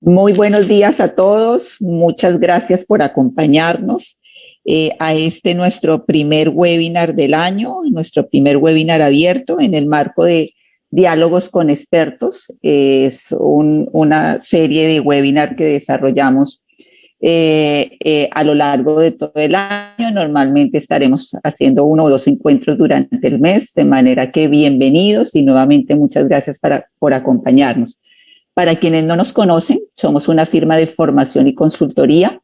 Muy buenos días a todos. Muchas gracias por acompañarnos a este nuestro primer webinar del año, nuestro primer webinar abierto en el marco de Diálogos con Expertos. Es una serie de webinar que desarrollamos a lo largo de todo el año. Normalmente estaremos haciendo 1 o 2 encuentros durante el mes, de manera que bienvenidos y nuevamente muchas gracias por acompañarnos. Para quienes no nos conocen, somos una firma de formación y consultoría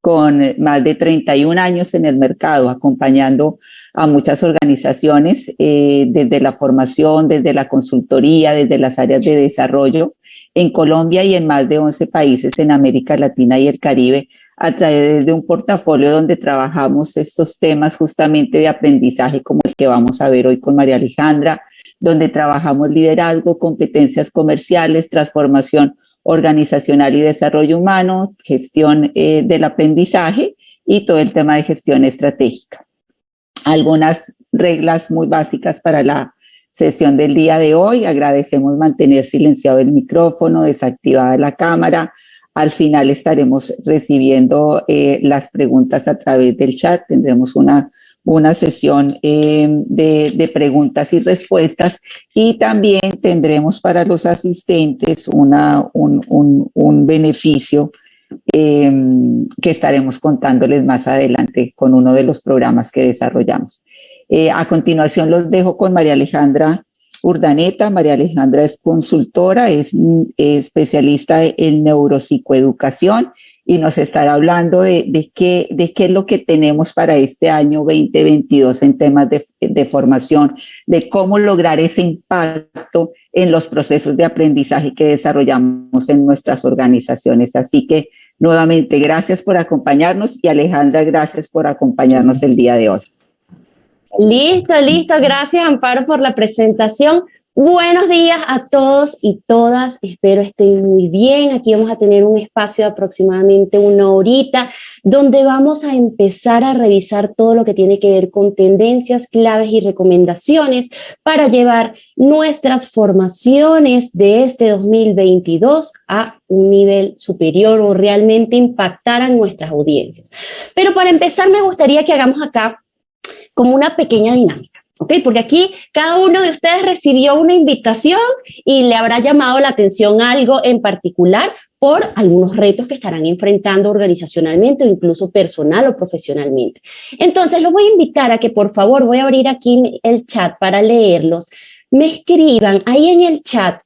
con más de 31 años en el mercado, acompañando a muchas organizaciones desde la formación, desde la consultoría, desde las áreas de desarrollo en Colombia y en más de 11 países en América Latina y el Caribe, a través de un portafolio donde trabajamos estos temas justamente de aprendizaje como el que vamos a ver hoy con María Alejandra, donde trabajamos liderazgo, competencias comerciales, transformación organizacional y desarrollo humano, gestión del aprendizaje y todo el tema de gestión estratégica. Algunas reglas muy básicas para la sesión del día de hoy. Agradecemos mantener silenciado el micrófono, desactivada la cámara. Al final estaremos recibiendo las preguntas a través del chat. Tendremos una sesión de preguntas y respuestas, y también tendremos para los asistentes un beneficio que estaremos contándoles más adelante con uno de los programas que desarrollamos. A continuación los dejo con María Alejandra Urdaneta. María Alejandra es consultora, es especialista en neuropsicoeducación y nos estará hablando de qué es lo que tenemos para este año 2022 en temas de formación, de cómo lograr ese impacto en los procesos de aprendizaje que desarrollamos en nuestras organizaciones. Así que nuevamente gracias por acompañarnos, y Alejandra, gracias por acompañarnos el día de hoy. Listo. Gracias, Amparo, por la presentación. Buenos días a todos y todas. Espero estén muy bien. Aquí vamos a tener un espacio de aproximadamente 1 horita donde vamos a empezar a revisar todo lo que tiene que ver con tendencias, claves y recomendaciones para llevar nuestras formaciones de este 2022 a un nivel superior o realmente impactar a nuestras audiencias. Pero para empezar me gustaría que hagamos acá como una pequeña dinámica, ¿ok? Porque aquí cada uno de ustedes recibió una invitación y le habrá llamado la atención algo en particular por algunos retos que estarán enfrentando organizacionalmente o incluso personal o profesionalmente. Entonces, los voy a invitar a que, por favor, voy a abrir aquí el chat para leerlos. Me escriban ahí en el chat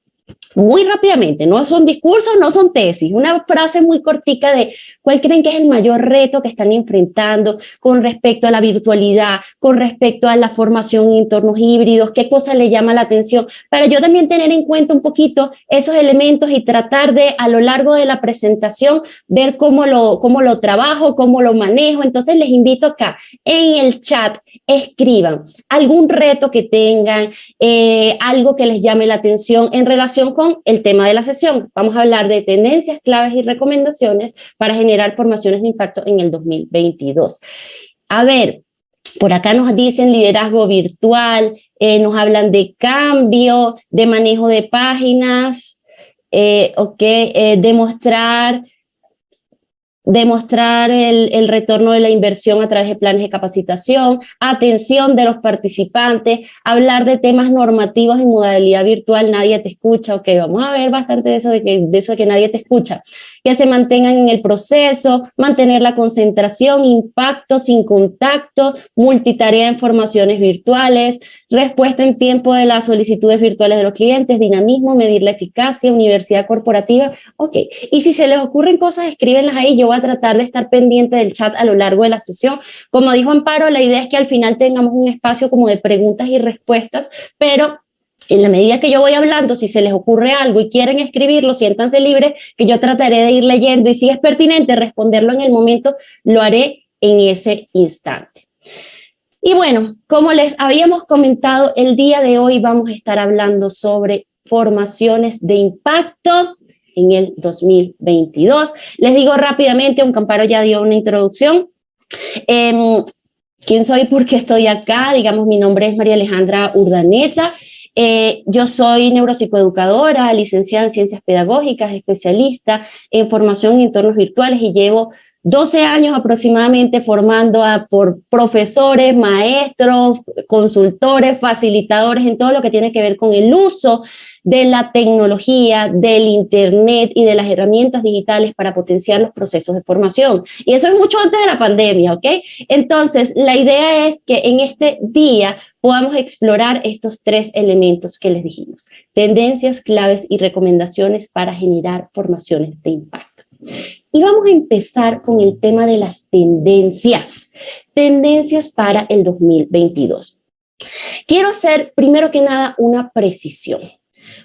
muy rápidamente, no son discursos, no son tesis, una frase muy cortica de cuál creen que es el mayor reto que están enfrentando con respecto a la virtualidad, con respecto a la formación en entornos híbridos, qué cosa le llama la atención, para yo también tener en cuenta un poquito esos elementos y tratar de, a lo largo de la presentación, ver cómo lo trabajo, cómo lo manejo. Entonces les invito acá, en el chat, escriban algún reto que tengan, algo que les llame la atención en relación con el tema de la sesión. Vamos a hablar de tendencias, claves y recomendaciones para generar formaciones de impacto en el 2022. A ver, por acá nos dicen liderazgo virtual, nos hablan de cambio, de manejo de páginas, demostrar el retorno de la inversión a través de planes de capacitación, atención de los participantes, hablar de temas normativos en modalidad virtual, nadie te escucha. Ok, vamos a ver bastante de eso de que nadie te escucha. Que se mantengan en el proceso, mantener la concentración, impacto sin contacto, multitarea en formaciones virtuales, respuesta en tiempo de las solicitudes virtuales de los clientes, dinamismo, medir la eficacia, universidad corporativa. Ok, y si se les ocurren cosas, escríbenlas ahí. Yo voy a tratar de estar pendiente del chat a lo largo de la sesión. Como dijo Amparo, la idea es que al final tengamos un espacio como de preguntas y respuestas, pero en la medida que yo voy hablando, si se les ocurre algo y quieren escribirlo, siéntanse libres, que yo trataré de ir leyendo, y si es pertinente responderlo en el momento, lo haré en ese instante. Y bueno, como les habíamos comentado, el día de hoy vamos a estar hablando sobre formaciones de impacto en el 2022. Les digo rápidamente, aunque Amparo ya dio una introducción, ¿quién soy? ¿Por qué estoy acá? Digamos, mi nombre es María Alejandra Urdaneta. Yo soy neuropsicoeducadora, licenciada en ciencias pedagógicas, especialista en formación en entornos virtuales y llevo 12 años aproximadamente formando por profesores, maestros, consultores, facilitadores en todo lo que tiene que ver con el uso de la tecnología, del internet y de las herramientas digitales para potenciar los procesos de formación. Y eso es mucho antes de la pandemia, ¿ok? Entonces, la idea es que en este día podamos explorar estos 3 elementos que les dijimos: tendencias, claves y recomendaciones para generar formaciones de impacto. Y vamos a empezar con el tema de las tendencias para el 2022. Quiero hacer, primero que nada, una precisión,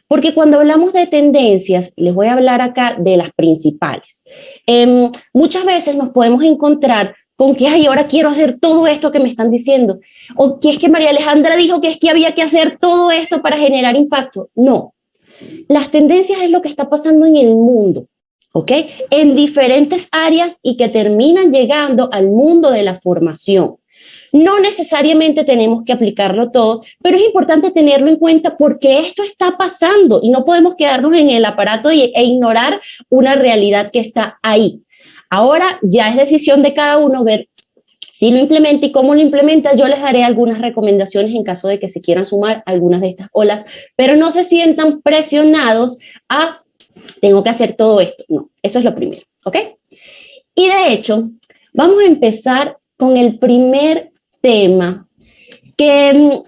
porque cuando hablamos de tendencias, les voy a hablar acá de las principales. Muchas veces nos podemos encontrar con que, ay, ahora quiero hacer todo esto que me están diciendo, o que es que María Alejandra dijo que es que había que hacer todo esto para generar impacto. No, las tendencias es lo que está pasando en el mundo, ¿ok? En diferentes áreas y que terminan llegando al mundo de la formación. No necesariamente tenemos que aplicarlo todo, pero es importante tenerlo en cuenta porque esto está pasando y no podemos quedarnos en el aparato e ignorar una realidad que está ahí. Ahora ya es decisión de cada uno ver si lo implementa y cómo lo implementa. Yo les daré algunas recomendaciones en caso de que se quieran sumar a algunas de estas olas, pero no se sientan presionados a tengo que hacer todo esto. No, eso es lo primero, ¿ok? Y de hecho, vamos a empezar con el primer tema que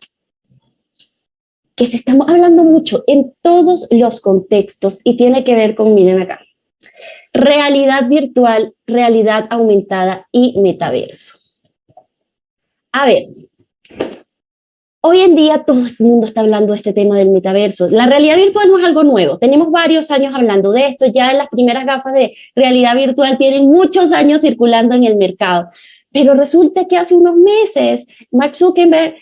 se está hablando mucho en todos los contextos y tiene que ver con, miren acá, realidad virtual, realidad aumentada y metaverso. A ver, hoy en día todo el mundo está hablando de este tema del metaverso. La realidad virtual no es algo nuevo. Tenemos varios años hablando de esto. Ya las primeras gafas de realidad virtual tienen muchos años circulando en el mercado. Pero resulta que hace unos meses Mark Zuckerberg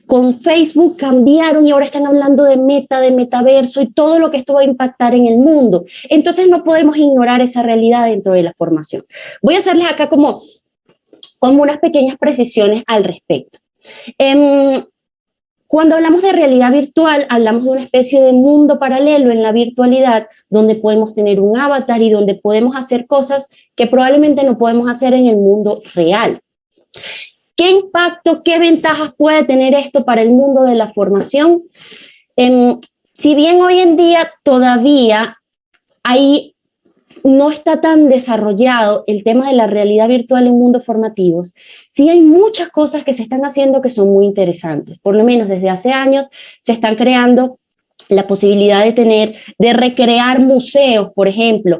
con Facebook cambiaron y ahora están hablando de metaverso y todo lo que esto va a impactar en el mundo. Entonces no podemos ignorar esa realidad dentro de la formación. Voy a hacerles acá como unas pequeñas precisiones al respecto. Cuando hablamos de realidad virtual, hablamos de una especie de mundo paralelo en la virtualidad donde podemos tener un avatar y donde podemos hacer cosas que probablemente no podemos hacer en el mundo real. ¿Qué impacto, qué ventajas puede tener esto para el mundo de la formación? Si bien hoy en día todavía no está tan desarrollado el tema de la realidad virtual en mundos formativos, sí hay muchas cosas que se están haciendo que son muy interesantes. Por lo menos desde hace años se están creando la posibilidad de recrear museos, por ejemplo,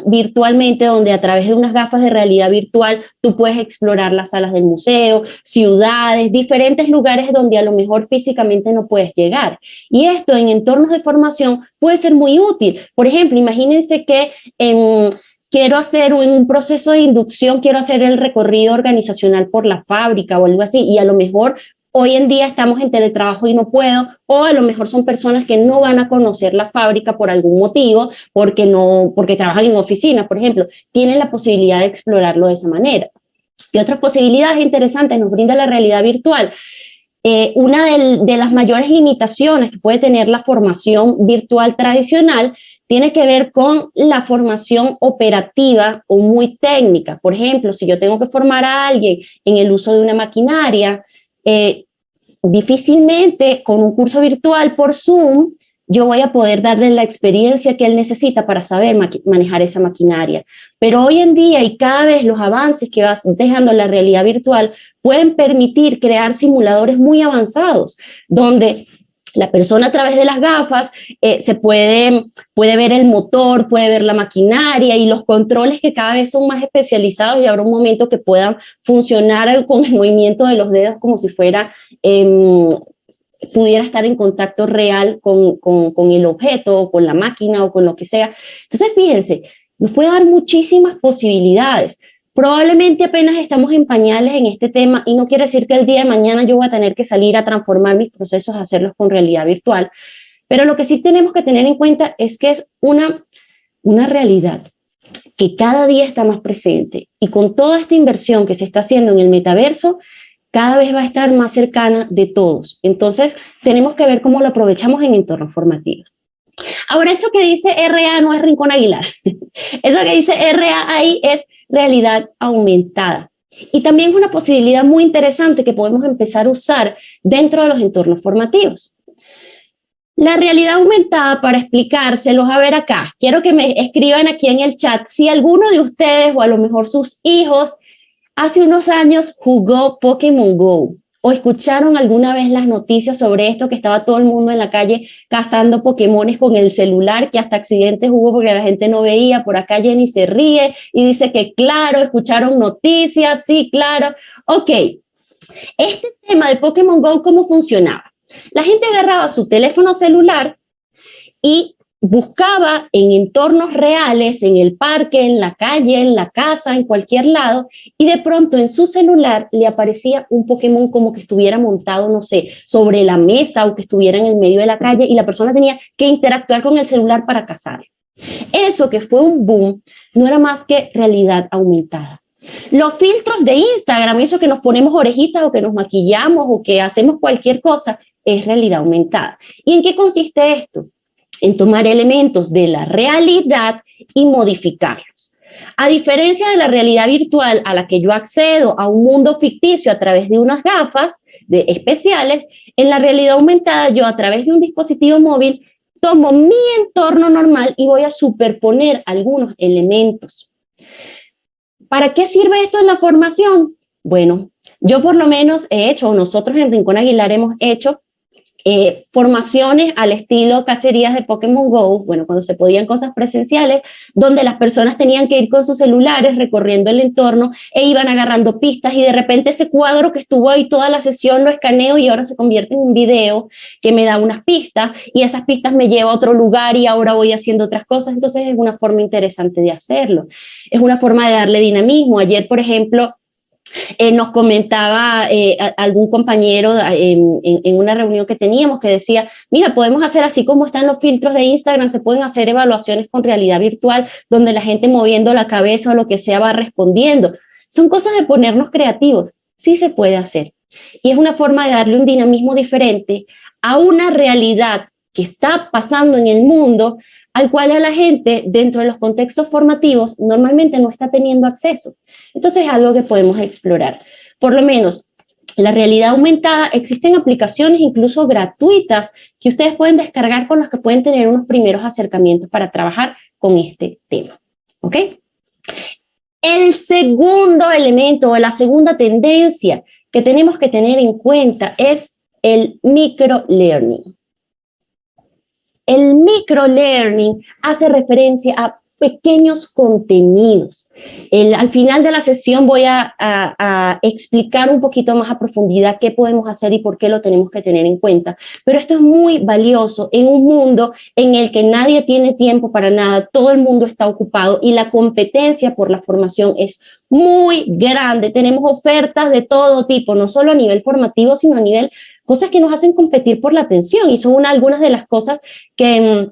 virtualmente, donde a través de unas gafas de realidad virtual tú puedes explorar las salas del museo, ciudades, diferentes lugares donde a lo mejor físicamente no puedes llegar. Y esto en entornos de formación puede ser muy útil. Por ejemplo, imagínense que quiero hacer un proceso de inducción, quiero hacer el recorrido organizacional por la fábrica o algo así, y a lo mejor hoy en día estamos en teletrabajo y no puedo, o a lo mejor son personas que no van a conocer la fábrica por algún motivo, porque trabajan en oficinas, por ejemplo, tienen la posibilidad de explorarlo de esa manera. ¿Qué otras posibilidades interesantes nos brinda la realidad virtual? Una de las mayores limitaciones que puede tener la formación virtual tradicional tiene que ver con la formación operativa o muy técnica. Por ejemplo, si yo tengo que formar a alguien en el uso de una maquinaria, difícilmente con un curso virtual por Zoom yo voy a poder darle la experiencia que él necesita para saber manejar esa maquinaria. Pero hoy en día y cada vez los avances que va dejando la realidad virtual pueden permitir crear simuladores muy avanzados, donde la persona a través de las gafas se puede ver el motor, puede ver la maquinaria y los controles que cada vez son más especializados, y habrá un momento que puedan funcionar con el movimiento de los dedos como si pudiera estar en contacto real con el objeto o con la máquina o con lo que sea. Entonces, fíjense, nos puede dar muchísimas posibilidades. Probablemente apenas estamos en pañales en este tema y no quiere decir que el día de mañana yo voy a tener que salir a transformar mis procesos, a hacerlos con realidad virtual, pero lo que sí tenemos que tener en cuenta es que es una realidad que cada día está más presente, y con toda esta inversión que se está haciendo en el metaverso, cada vez va a estar más cercana de todos. Entonces, tenemos que ver cómo lo aprovechamos en entornos formativos. Ahora, eso que dice RA no es Rincón Aguilar. Eso que dice RA ahí es realidad aumentada. Y también es una posibilidad muy interesante que podemos empezar a usar dentro de los entornos formativos. La realidad aumentada, para explicárselos, a ver acá, quiero que me escriban aquí en el chat si alguno de ustedes o a lo mejor sus hijos hace unos años jugó Pokémon Go o escucharon alguna vez las noticias sobre esto, que estaba todo el mundo en la calle cazando Pokémones con el celular, que hasta accidentes hubo porque la gente no veía. Por acá Jenny se ríe y dice que claro, escucharon noticias, sí, claro. Ok, este tema de Pokémon Go, ¿cómo funcionaba? La gente agarraba su teléfono celular y buscaba en entornos reales, en el parque, en la calle, en la casa, en cualquier lado, y de pronto en su celular le aparecía un Pokémon como que estuviera montado, no sé, sobre la mesa o que estuviera en el medio de la calle, y la persona tenía que interactuar con el celular para cazarlo. Eso, que fue un boom, no era más que realidad aumentada. Los filtros de Instagram, eso que nos ponemos orejitas o que nos maquillamos o que hacemos cualquier cosa, es realidad aumentada. ¿Y en qué consiste esto? En tomar elementos de la realidad y modificarlos. A diferencia de la realidad virtual a la que yo accedo a un mundo ficticio a través de unas gafas especiales, en la realidad aumentada yo a través de un dispositivo móvil tomo mi entorno normal y voy a superponer algunos elementos. ¿Para qué sirve esto en la formación? Bueno, yo por lo menos he hecho, o nosotros en Rincón Aguilar hemos hecho formaciones al estilo cacerías de Pokémon Go, bueno, cuando se podían cosas presenciales, donde las personas tenían que ir con sus celulares recorriendo el entorno e iban agarrando pistas, y de repente ese cuadro que estuvo ahí toda la sesión lo escaneo y ahora se convierte en un video que me da unas pistas, y esas pistas me lleva a otro lugar y ahora voy haciendo otras cosas. Entonces es una forma interesante de hacerlo, es una forma de darle dinamismo. Ayer, por ejemplo, nos comentaba algún compañero en una reunión que teníamos, que decía, mira, podemos hacer así como están los filtros de Instagram, se pueden hacer evaluaciones con realidad virtual donde la gente moviendo la cabeza o lo que sea va respondiendo. Son cosas de ponernos creativos, sí se puede hacer. Y es una forma de darle un dinamismo diferente a una realidad que está pasando en el mundo, al cual a la gente dentro de los contextos formativos normalmente no está teniendo acceso. Entonces es algo que podemos explorar. Por lo menos la realidad aumentada, existen aplicaciones incluso gratuitas que ustedes pueden descargar, con las que pueden tener unos primeros acercamientos para trabajar con este tema. ¿Ok? El segundo elemento o la segunda tendencia que tenemos que tener en cuenta es el microlearning. El microlearning hace referencia a pequeños contenidos. Al final de la sesión voy a explicar un poquito más a profundidad qué podemos hacer y por qué lo tenemos que tener en cuenta. Pero esto es muy valioso en un mundo en el que nadie tiene tiempo para nada, todo el mundo está ocupado y la competencia por la formación es muy grande. Tenemos ofertas de todo tipo, no solo a nivel formativo, sino a nivel cosas que nos hacen competir por la atención, y son algunas de las cosas que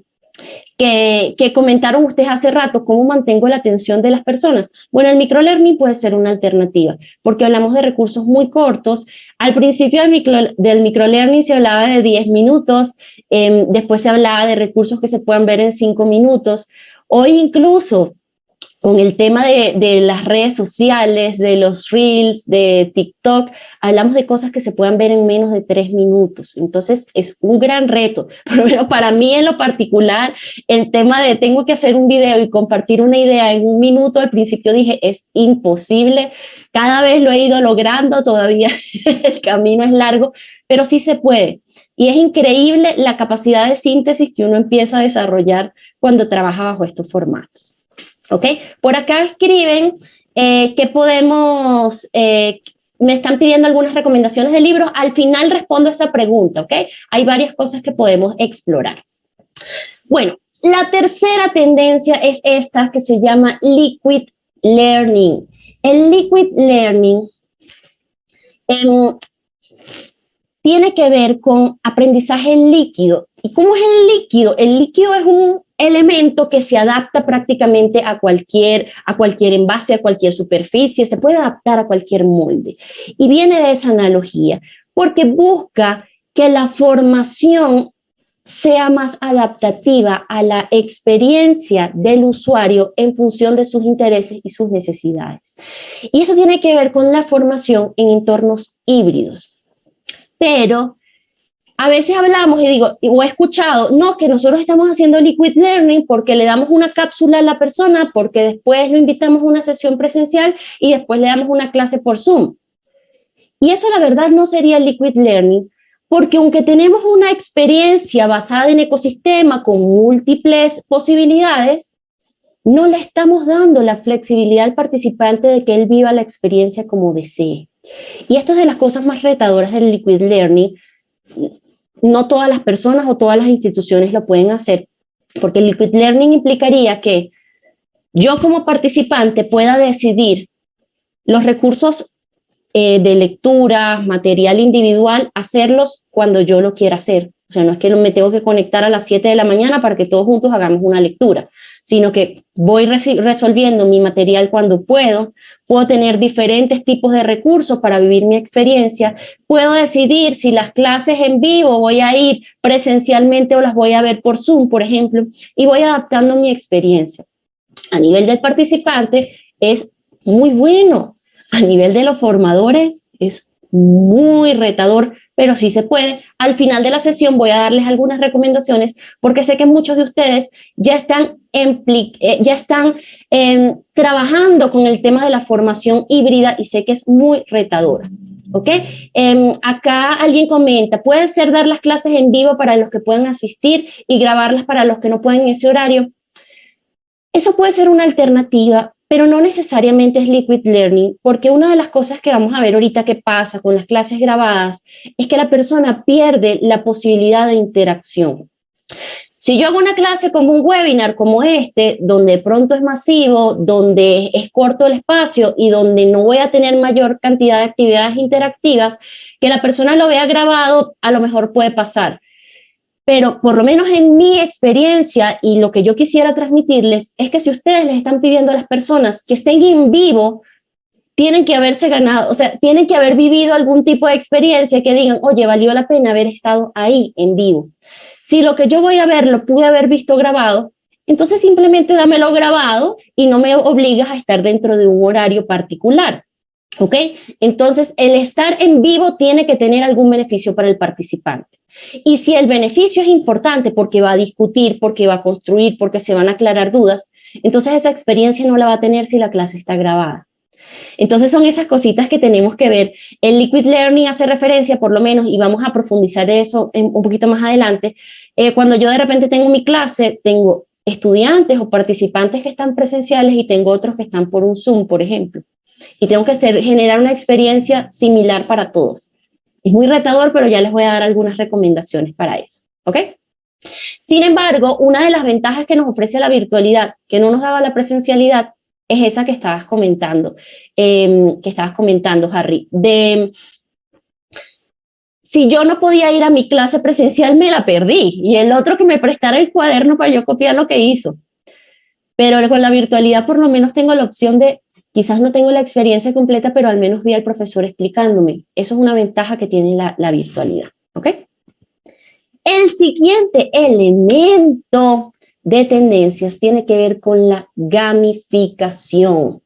comentaron ustedes hace rato. ¿Cómo mantengo la atención de las personas? Bueno, el microlearning puede ser una alternativa, porque hablamos de recursos muy cortos. Al principio del microlearning se hablaba de 10 minutos, después se hablaba de recursos que se puedan ver en 5 minutos. Hoy incluso con el tema de las redes sociales, de los reels, de TikTok, hablamos de cosas que se puedan ver en menos de 3 minutos. Entonces es un gran reto, por lo menos para mí en lo particular, el tema de tengo que hacer un video y compartir una idea en 1 minuto. Al principio dije, es imposible. Cada vez lo he ido logrando, todavía el camino es largo, pero sí se puede. Y es increíble la capacidad de síntesis que uno empieza a desarrollar cuando trabaja bajo estos formatos. ¿Ok? Por acá escriben que podemos, me están pidiendo algunas recomendaciones de libros. Al final respondo a esa pregunta, ¿ok? Hay varias cosas que podemos explorar. Bueno, la tercera tendencia es esta, que se llama Liquid Learning. El Liquid Learning tiene que ver con aprendizaje líquido. ¿Y cómo es el líquido? El líquido es un elemento que se adapta prácticamente a cualquier envase, a cualquier superficie, se puede adaptar a cualquier molde. Y viene de esa analogía, porque busca que la formación sea más adaptativa a la experiencia del usuario en función de sus intereses y sus necesidades. Y eso tiene que ver con la formación en entornos híbridos. Pero a veces hablamos y digo, o he escuchado, no, que nosotros estamos haciendo liquid learning porque le damos una cápsula a la persona, porque después lo invitamos a una sesión presencial y después le damos una clase por Zoom. Y eso la verdad no sería liquid learning, porque aunque tenemos una experiencia basada en ecosistema con múltiples posibilidades, no le estamos dando la flexibilidad al participante de que él viva la experiencia como desee. Y esto es de las cosas más retadoras del liquid learning. No todas las personas o todas las instituciones lo pueden hacer, porque el liquid learning implicaría que yo como participante pueda decidir los recursos de lectura, material individual, hacerlos cuando yo lo quiera hacer. O sea, no es que me tengo que conectar a las 7 de la mañana para que todos juntos hagamos una lectura, sino que voy resolviendo mi material cuando puedo tener diferentes tipos de recursos para vivir mi experiencia, puedo decidir si las clases en vivo voy a ir presencialmente o las voy a ver por Zoom, por ejemplo, y voy adaptando mi experiencia. A nivel del participante es muy bueno, a nivel de los formadores es muy retador, pero sí se puede. Al final de la sesión voy a darles algunas recomendaciones porque sé que muchos de ustedes ya están trabajando con el tema de la formación híbrida y sé que es muy retadora. ¿Ok? Acá alguien comenta, ¿puede ser dar las clases en vivo para los que puedan asistir y grabarlas para los que no pueden en ese horario? Eso puede ser una alternativa, pero no necesariamente es liquid learning, porque una de las cosas que vamos a ver ahorita que pasa con las clases grabadas es que la persona pierde la posibilidad de interacción. Si yo hago una clase como un webinar como este, donde de pronto es masivo, donde es corto el espacio y donde no voy a tener mayor cantidad de actividades interactivas, que la persona lo vea grabado a lo mejor puede pasar. Pero por lo menos en mi experiencia y lo que yo quisiera transmitirles es que si ustedes les están pidiendo a las personas que estén en vivo, tienen que haberse ganado, o sea, tienen que haber vivido algún tipo de experiencia que digan, oye, valió la pena haber estado ahí en vivo. Si lo que yo voy a ver lo pude haber visto grabado, entonces simplemente dámelo grabado y no me obligas a estar dentro de un horario particular. ¿Ok? Entonces, el estar en vivo tiene que tener algún beneficio para el participante. Y si el beneficio es importante porque va a discutir, porque va a construir, porque se van a aclarar dudas, entonces esa experiencia no la va a tener si la clase está grabada. Entonces son esas cositas que tenemos que ver. El liquid learning hace referencia, por lo menos, y vamos a profundizar de eso un poquito más adelante, cuando yo de repente tengo mi clase, tengo estudiantes o participantes que están presenciales y tengo otros que están por un Zoom, por ejemplo. Y tengo que generar una experiencia similar para todos. Es muy retador, pero ya les voy a dar algunas recomendaciones para eso, ¿ok? Sin embargo, una de las ventajas que nos ofrece la virtualidad, que no nos daba la presencialidad, es esa que estabas comentando, Harry, de si yo no podía ir a mi clase presencial, me la perdí, y el otro que me prestara el cuaderno para yo copiar lo que hizo. Pero con la virtualidad por lo menos tengo la opción de, quizás no tengo la experiencia completa, pero al menos vi al profesor explicándome. Eso es una ventaja que tiene la virtualidad, ¿ok? El siguiente elemento de tendencias tiene que ver con la gamificación.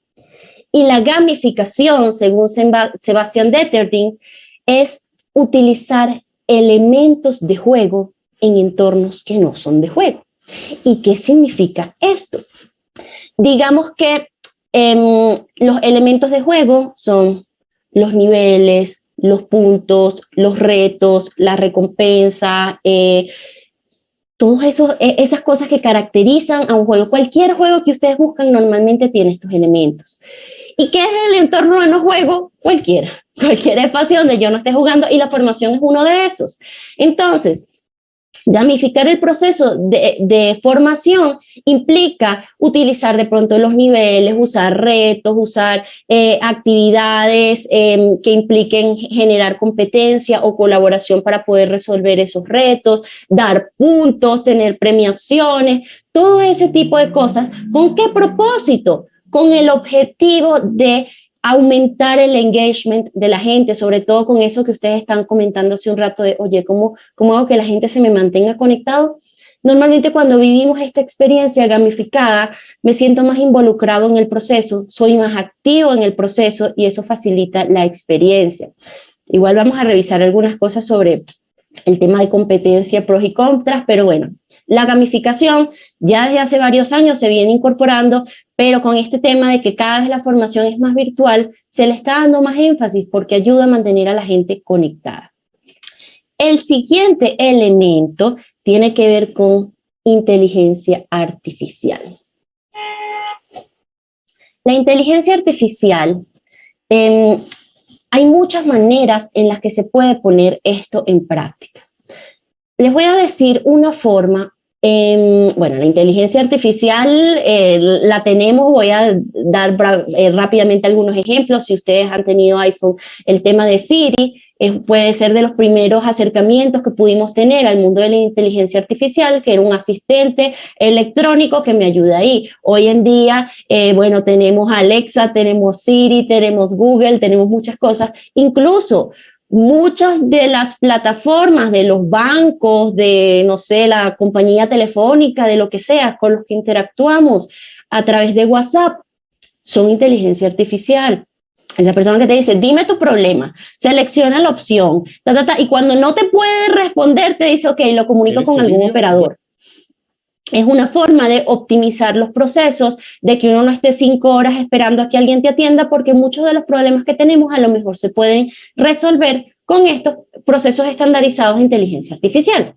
Y la gamificación, según Sebastian Detterding, es utilizar elementos de juego en entornos que no son de juego. ¿Y qué significa esto? Digamos que los elementos de juego son los niveles, los puntos, los retos, la recompensa, todas esas cosas que caracterizan a un juego. Cualquier juego que ustedes buscan normalmente tiene estos elementos. ¿Y qué es el entorno de no juego? Cualquier espacio donde yo no esté jugando, y la formación es uno de esos. Entonces, Gamificar el proceso de formación implica utilizar de pronto los niveles, usar retos, usar actividades que impliquen generar competencia o colaboración para poder resolver esos retos, dar puntos, tener premiaciones, todo ese tipo de cosas. ¿Con qué propósito? Con el objetivo de aumentar el engagement de la gente, sobre todo con eso que ustedes están comentando hace un rato de, oye, ¿cómo hago que la gente se me mantenga conectado? Normalmente cuando vivimos esta experiencia gamificada, me siento más involucrado en el proceso, soy más activo en el proceso y eso facilita la experiencia. Igual vamos a revisar algunas cosas sobre el tema de competencia, pros y contras, pero bueno, la gamificación ya desde hace varios años se viene incorporando, pero con este tema de que cada vez la formación es más virtual, se le está dando más énfasis porque ayuda a mantener a la gente conectada. El siguiente elemento tiene que ver con inteligencia artificial. La inteligencia artificial, hay muchas maneras en las que se puede poner esto en práctica. Les voy a decir una forma. Bueno, la inteligencia artificial la tenemos, voy a dar rápidamente algunos ejemplos. Si ustedes han tenido iPhone, el tema de Siri puede ser de los primeros acercamientos que pudimos tener al mundo de la inteligencia artificial, que era un asistente electrónico que me ayuda ahí. Hoy en día, bueno, tenemos Alexa, tenemos Siri, tenemos Google, tenemos muchas cosas, incluso muchas de las plataformas de los bancos, de, no sé, la compañía telefónica, de lo que sea, con los que interactuamos a través de WhatsApp, son inteligencia artificial. Esa persona que te dice, dime tu problema, selecciona la opción, y cuando no te puede responder, te dice, ok, lo comunico con algún operador. Es una forma de optimizar los procesos, de que uno no esté 5 horas esperando a que alguien te atienda, porque muchos de los problemas que tenemos a lo mejor se pueden resolver con estos procesos estandarizados de inteligencia artificial.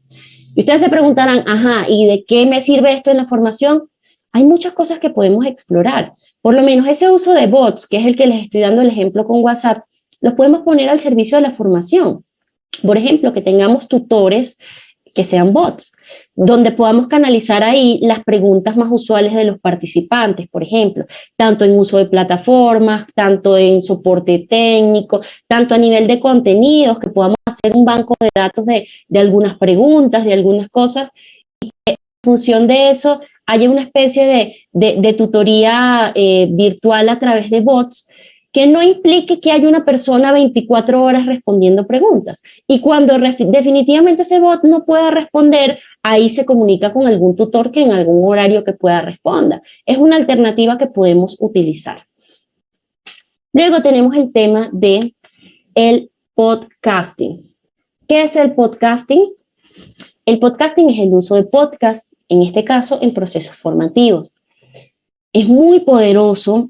Y ustedes se preguntarán, ajá, ¿y de qué me sirve esto en la formación? Hay muchas cosas que podemos explorar. Por lo menos ese uso de bots, que es el que les estoy dando el ejemplo con WhatsApp, los podemos poner al servicio de la formación. Por ejemplo, que tengamos tutores que sean bots, donde podamos canalizar ahí las preguntas más usuales de los participantes, por ejemplo, tanto en uso de plataformas, tanto en soporte técnico, tanto a nivel de contenidos, que podamos hacer un banco de datos de algunas preguntas, de algunas cosas, y que en función de eso haya una especie de tutoría virtual a través de bots, que no implique que haya una persona 24 horas respondiendo preguntas. Y cuando definitivamente ese bot no pueda responder, ahí se comunica con algún tutor que en algún horario que pueda responder. Es una alternativa que podemos utilizar. Luego tenemos el tema de el podcasting. ¿Qué es el podcasting? El podcasting es el uso de podcast, en este caso en procesos formativos. Es muy poderoso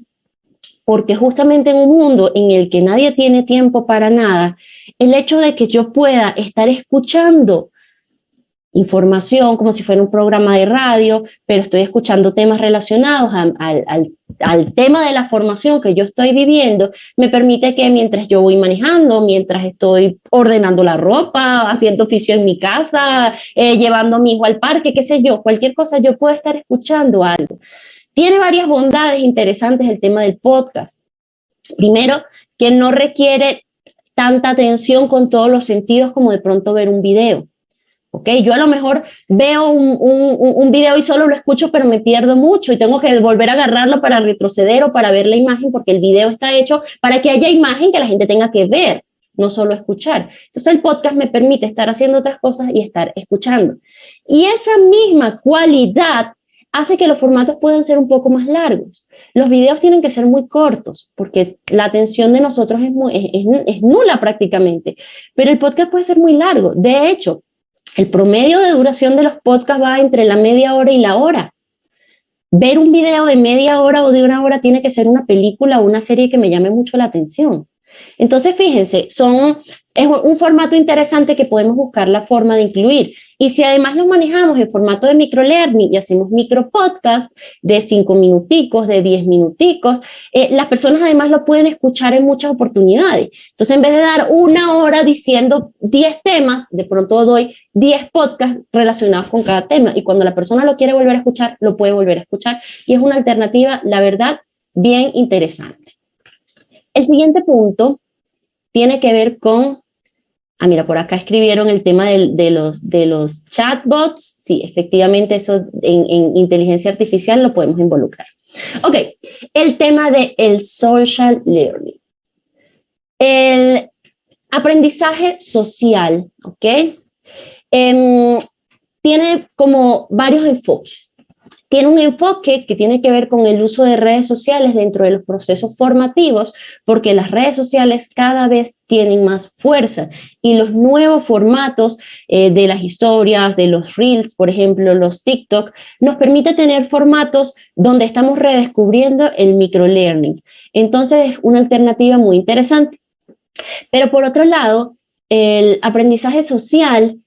porque justamente en un mundo en el que nadie tiene tiempo para nada, el hecho de que yo pueda estar escuchando información como si fuera un programa de radio, pero estoy escuchando temas relacionados al tema de la formación que yo estoy viviendo, me permite que mientras yo voy manejando, mientras estoy ordenando la ropa, haciendo oficio en mi casa, llevando a mi hijo al parque, qué sé yo, cualquier cosa, yo puedo estar escuchando algo. Tiene varias bondades interesantes el tema del podcast. Primero, que no requiere tanta atención con todos los sentidos como de pronto ver un video. ¿Okay? Yo a lo mejor veo un video y solo lo escucho, pero me pierdo mucho y tengo que volver a agarrarlo para retroceder o para ver la imagen, porque el video está hecho para que haya imagen que la gente tenga que ver, no solo escuchar. Entonces el podcast me permite estar haciendo otras cosas y estar escuchando. Y esa misma cualidad hace que los formatos puedan ser un poco más largos. Los videos tienen que ser muy cortos porque la atención de nosotros es nula prácticamente, pero el podcast puede ser muy largo. De hecho, el promedio de duración de los podcasts va entre la media hora y la hora. Ver un video de media hora o de una hora tiene que ser una película o una serie que me llame mucho la atención. Entonces, fíjense, es un formato interesante que podemos buscar la forma de incluir. Y si además lo manejamos en formato de microlearning y hacemos micropodcast de 5 minuticos, de 10 minuticos, las personas además lo pueden escuchar en muchas oportunidades. Entonces, en vez de dar 1 hora diciendo 10 temas, de pronto doy 10 podcasts relacionados con cada tema. Y cuando la persona lo quiere volver a escuchar, lo puede volver a escuchar. Y es una alternativa, la verdad, bien interesante. El siguiente punto tiene que ver con, mira, por acá escribieron el tema de los chatbots. Sí, efectivamente, eso en inteligencia artificial lo podemos involucrar. Ok, el tema del social learning. El aprendizaje social, ¿ok? Tiene como varios enfoques. Tiene un enfoque que tiene que ver con el uso de redes sociales dentro de los procesos formativos, porque las redes sociales cada vez tienen más fuerza y los nuevos formatos de las historias, de los Reels, por ejemplo, los TikTok, nos permite tener formatos donde estamos redescubriendo el microlearning. Entonces, es una alternativa muy interesante. Pero por otro lado, el aprendizaje social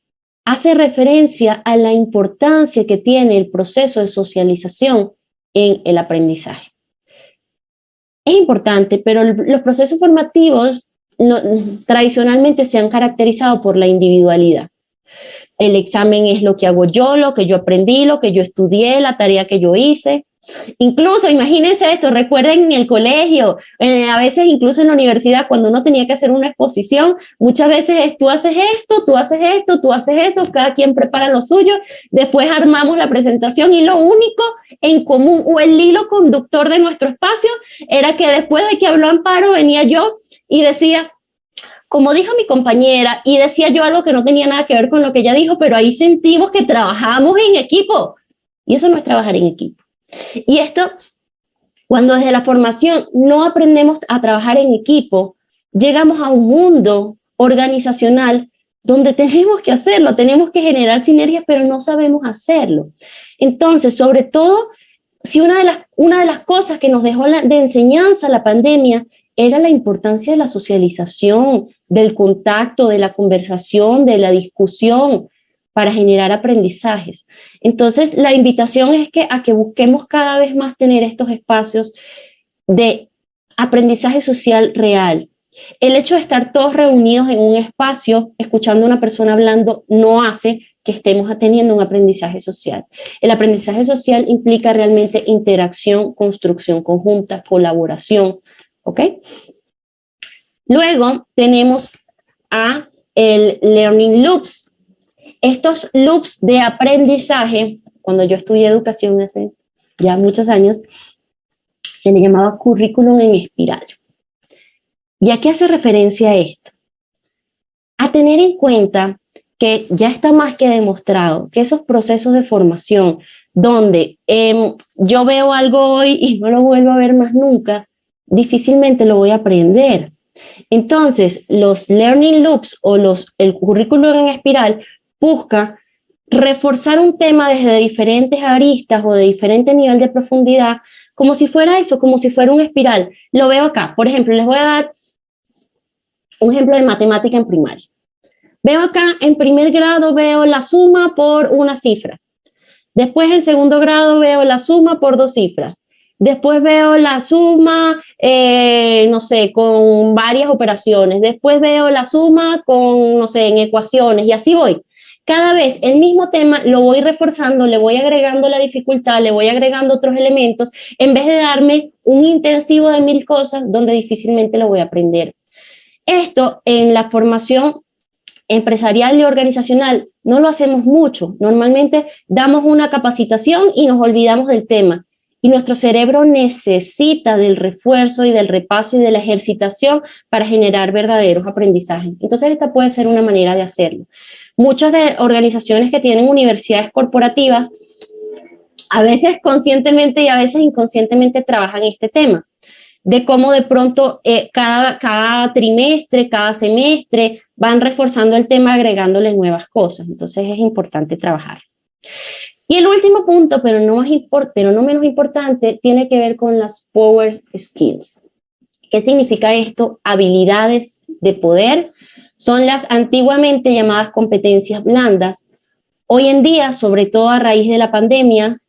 hace referencia a la importancia que tiene el proceso de socialización en el aprendizaje. Es importante, pero los procesos formativos tradicionalmente se han caracterizado por la individualidad. El examen es lo que hago yo, lo que yo aprendí, lo que yo estudié, la tarea que yo hice. Incluso, imagínense esto, recuerden en el colegio, a veces incluso en la universidad, cuando uno tenía que hacer una exposición, muchas veces tú haces esto, tú haces esto, tú haces eso, cada quien prepara lo suyo, después armamos la presentación y lo único en común o el hilo conductor de nuestro espacio era que después de que habló Amparo venía yo y decía, como dijo mi compañera, y decía yo algo que no tenía nada que ver con lo que ella dijo, pero ahí sentimos que trabajamos en equipo y eso no es trabajar en equipo. Y esto, cuando desde la formación no aprendemos a trabajar en equipo, llegamos a un mundo organizacional donde tenemos que hacerlo, tenemos que generar sinergias, pero no sabemos hacerlo. Entonces, sobre todo, si una de las cosas que nos dejó de enseñanza la pandemia era la importancia de la socialización, del contacto, de la conversación, de la discusión, para generar aprendizajes. Entonces, la invitación es a que busquemos cada vez más tener estos espacios de aprendizaje social real. El hecho de estar todos reunidos en un espacio, escuchando a una persona hablando, no hace que estemos teniendo un aprendizaje social. El aprendizaje social implica realmente interacción, construcción conjunta, colaboración, ¿ok? Luego tenemos el Learning Loops. Estos loops de aprendizaje, cuando yo estudié educación hace ya muchos años, se le llamaba currículum en espiral. ¿Y a qué hace referencia esto? A tener en cuenta que ya está más que demostrado que esos procesos de formación donde yo veo algo hoy y no lo vuelvo a ver más nunca, difícilmente lo voy a aprender. Entonces, los learning loops o el currículum en espiral busca reforzar un tema desde diferentes aristas o de diferente nivel de profundidad, como si fuera eso, como si fuera una espiral. Lo veo acá. Por ejemplo, les voy a dar un ejemplo de matemática en primaria. Veo acá, en primer grado veo la suma por una cifra. Después, en segundo grado, veo la suma por 2 cifras. Después veo la suma, no sé, con varias operaciones. Después veo la suma con, no sé, en ecuaciones y así voy. Cada vez el mismo tema lo voy reforzando, le voy agregando la dificultad, le voy agregando otros elementos, en vez de darme un intensivo de 1000 cosas donde difícilmente lo voy a aprender. Esto en la formación empresarial y organizacional no lo hacemos mucho. Normalmente damos una capacitación y nos olvidamos del tema. Y nuestro cerebro necesita del refuerzo y del repaso y de la ejercitación para generar verdaderos aprendizajes. Entonces, esta puede ser una manera de hacerlo. Muchas de organizaciones que tienen universidades corporativas, a veces conscientemente y a veces inconscientemente trabajan este tema, de cómo de pronto cada trimestre, cada semestre van reforzando el tema, agregándole nuevas cosas. Entonces, es importante trabajar. Y el último punto, pero no menos importante, tiene que ver con las power skills. ¿Qué significa esto? Habilidades de poder son las antiguamente llamadas competencias blandas. Hoy en día, sobre todo a raíz de la pandemia,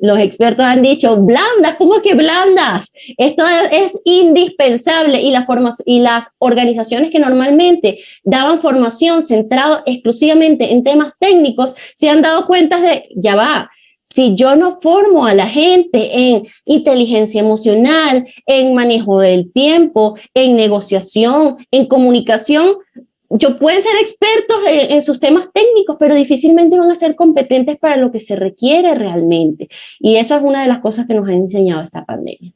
los expertos han dicho, blandas, ¿cómo que blandas? Esto es indispensable y las organizaciones que normalmente daban formación centrado exclusivamente en temas técnicos se han dado cuenta de, ya va, si yo no formo a la gente en inteligencia emocional, en manejo del tiempo, en negociación, en comunicación, pueden ser expertos en sus temas técnicos, pero difícilmente van a ser competentes para lo que se requiere realmente. Y eso es una de las cosas que nos ha enseñado esta pandemia.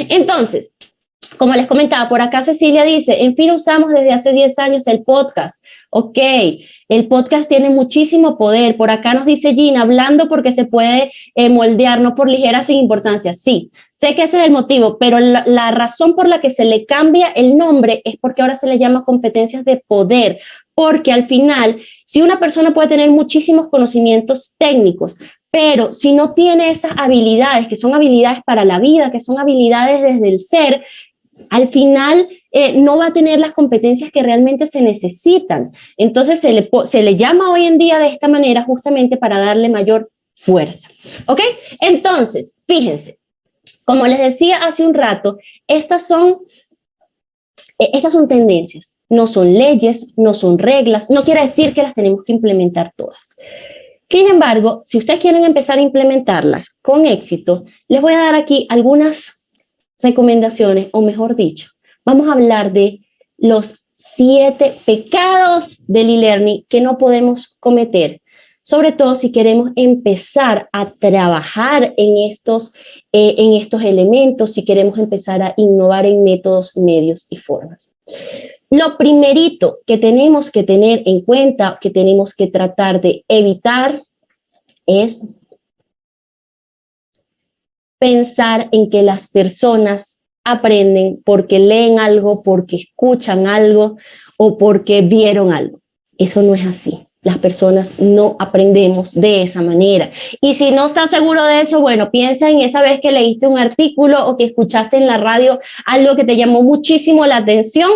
Entonces, como les comentaba, por acá Cecilia dice, en fin, usamos desde hace 10 años el podcast. Ok, el podcast tiene muchísimo poder. Por acá nos dice Gina, hablando porque se puede moldear, no por ligera sin importancia. Sí, sé que ese es el motivo, pero la razón por la que se le cambia el nombre es porque ahora se le llama competencias de poder, porque al final, si una persona puede tener muchísimos conocimientos técnicos, pero si no tiene esas habilidades, que son habilidades para la vida, que son habilidades desde el ser, al final no va a tener las competencias que realmente se necesitan. Entonces se le llama hoy en día de esta manera justamente para darle mayor fuerza. ¿Ok? Entonces, fíjense, como les decía hace un rato, estas son tendencias, no son leyes, no son reglas, no quiere decir que las tenemos que implementar todas. Sin embargo, si ustedes quieren empezar a implementarlas con éxito, les voy a dar aquí algunas recomendaciones, o mejor dicho, vamos a hablar de los 7 pecados del e-learning que no podemos cometer, sobre todo si queremos empezar a trabajar en estos elementos, si queremos empezar a innovar en métodos, medios y formas. Lo primerito que tenemos que tener en cuenta, que tenemos que tratar de evitar, es pensar en que las personas aprenden porque leen algo, porque escuchan algo o porque vieron algo. Eso no es así. Las personas no aprendemos de esa manera. Y si no estás seguro de eso, bueno, piensa en esa vez que leíste un artículo o que escuchaste en la radio algo que te llamó muchísimo la atención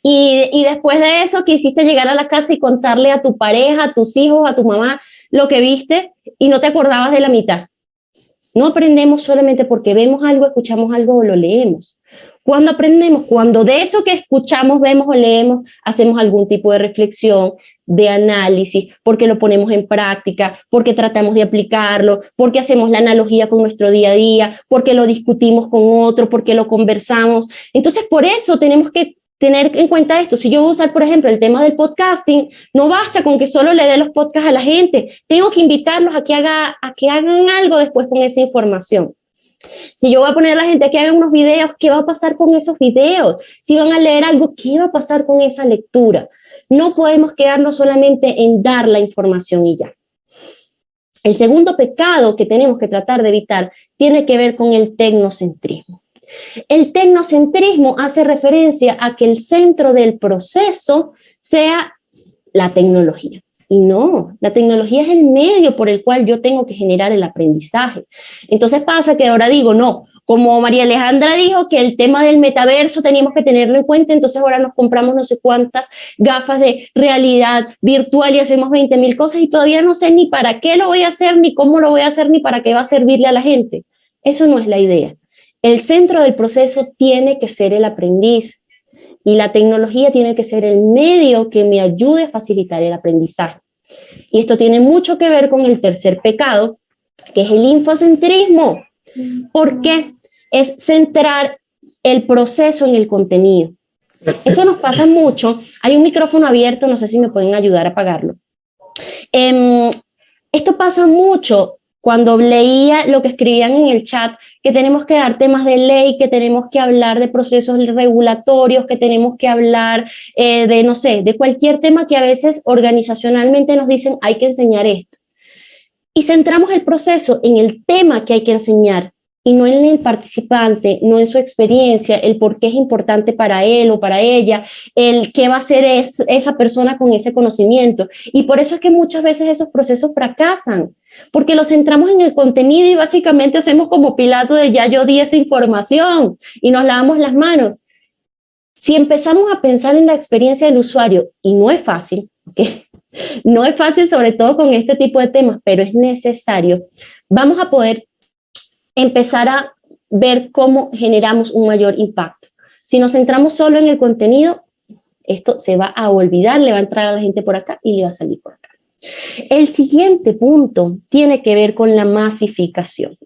y después de eso quisiste llegar a la casa y contarle a tu pareja, a tus hijos, a tu mamá lo que viste y no te acordabas de la mitad. No aprendemos solamente porque vemos algo, escuchamos algo o lo leemos. ¿Cuándo aprendemos? Cuando de eso que escuchamos, vemos o leemos, hacemos algún tipo de reflexión, de análisis, porque lo ponemos en práctica, porque tratamos de aplicarlo, porque hacemos la analogía con nuestro día a día, porque lo discutimos con otro, porque lo conversamos. Entonces, por eso tenemos que tener en cuenta esto. Si yo voy a usar, por ejemplo, el tema del podcasting, no basta con que solo le dé los podcasts a la gente. Tengo que invitarlos a que hagan algo después con esa información. Si yo voy a poner a la gente a que hagan unos videos, ¿qué va a pasar con esos videos? Si van a leer algo, ¿qué va a pasar con esa lectura? No podemos quedarnos solamente en dar la información y ya. El segundo pecado que tenemos que tratar de evitar tiene que ver con el tecnocentrismo. El tecnocentrismo hace referencia a que el centro del proceso sea la tecnología. Y no, la tecnología es el medio por el cual yo tengo que generar el aprendizaje. Entonces pasa que ahora digo, no, como María Alejandra dijo que el tema del metaverso teníamos que tenerlo en cuenta, entonces ahora nos compramos no sé cuántas gafas de realidad virtual y hacemos 20,000 cosas y todavía no sé ni para qué lo voy a hacer, ni cómo lo voy a hacer, ni para qué va a servirle a la gente. Eso no es la idea. El centro del proceso tiene que ser el aprendiz y la tecnología tiene que ser el medio que me ayude a facilitar el aprendizaje. Y esto tiene mucho que ver con el tercer pecado, que es el infocentrismo. ¿Por qué? Es centrar el proceso en el contenido. Eso nos pasa mucho. Hay un micrófono abierto, no sé si me pueden ayudar a apagarlo. Esto pasa mucho cuando leía lo que escribían en el chat, que tenemos que dar temas de ley, que tenemos que hablar de procesos regulatorios, que tenemos que hablar de, no sé, de cualquier tema que a veces organizacionalmente nos dicen hay que enseñar esto. Y centramos el proceso en el tema que hay que enseñar y no en el participante, no en su experiencia, el por qué es importante para él o para ella, el qué va a hacer esa persona con ese conocimiento. Y por eso es que muchas veces esos procesos fracasan, porque los centramos en el contenido y básicamente hacemos como Pilato de ya yo di esa información y nos lavamos las manos. Si empezamos a pensar en la experiencia del usuario, y no es fácil, ¿okay? No es fácil sobre todo con este tipo de temas, pero es necesario, vamos a poder empezar a ver cómo generamos un mayor impacto. Si nos centramos solo en el contenido, esto se va a olvidar, le va a entrar a la gente por acá y le va a salir por acá. El siguiente punto tiene que ver con la masificación.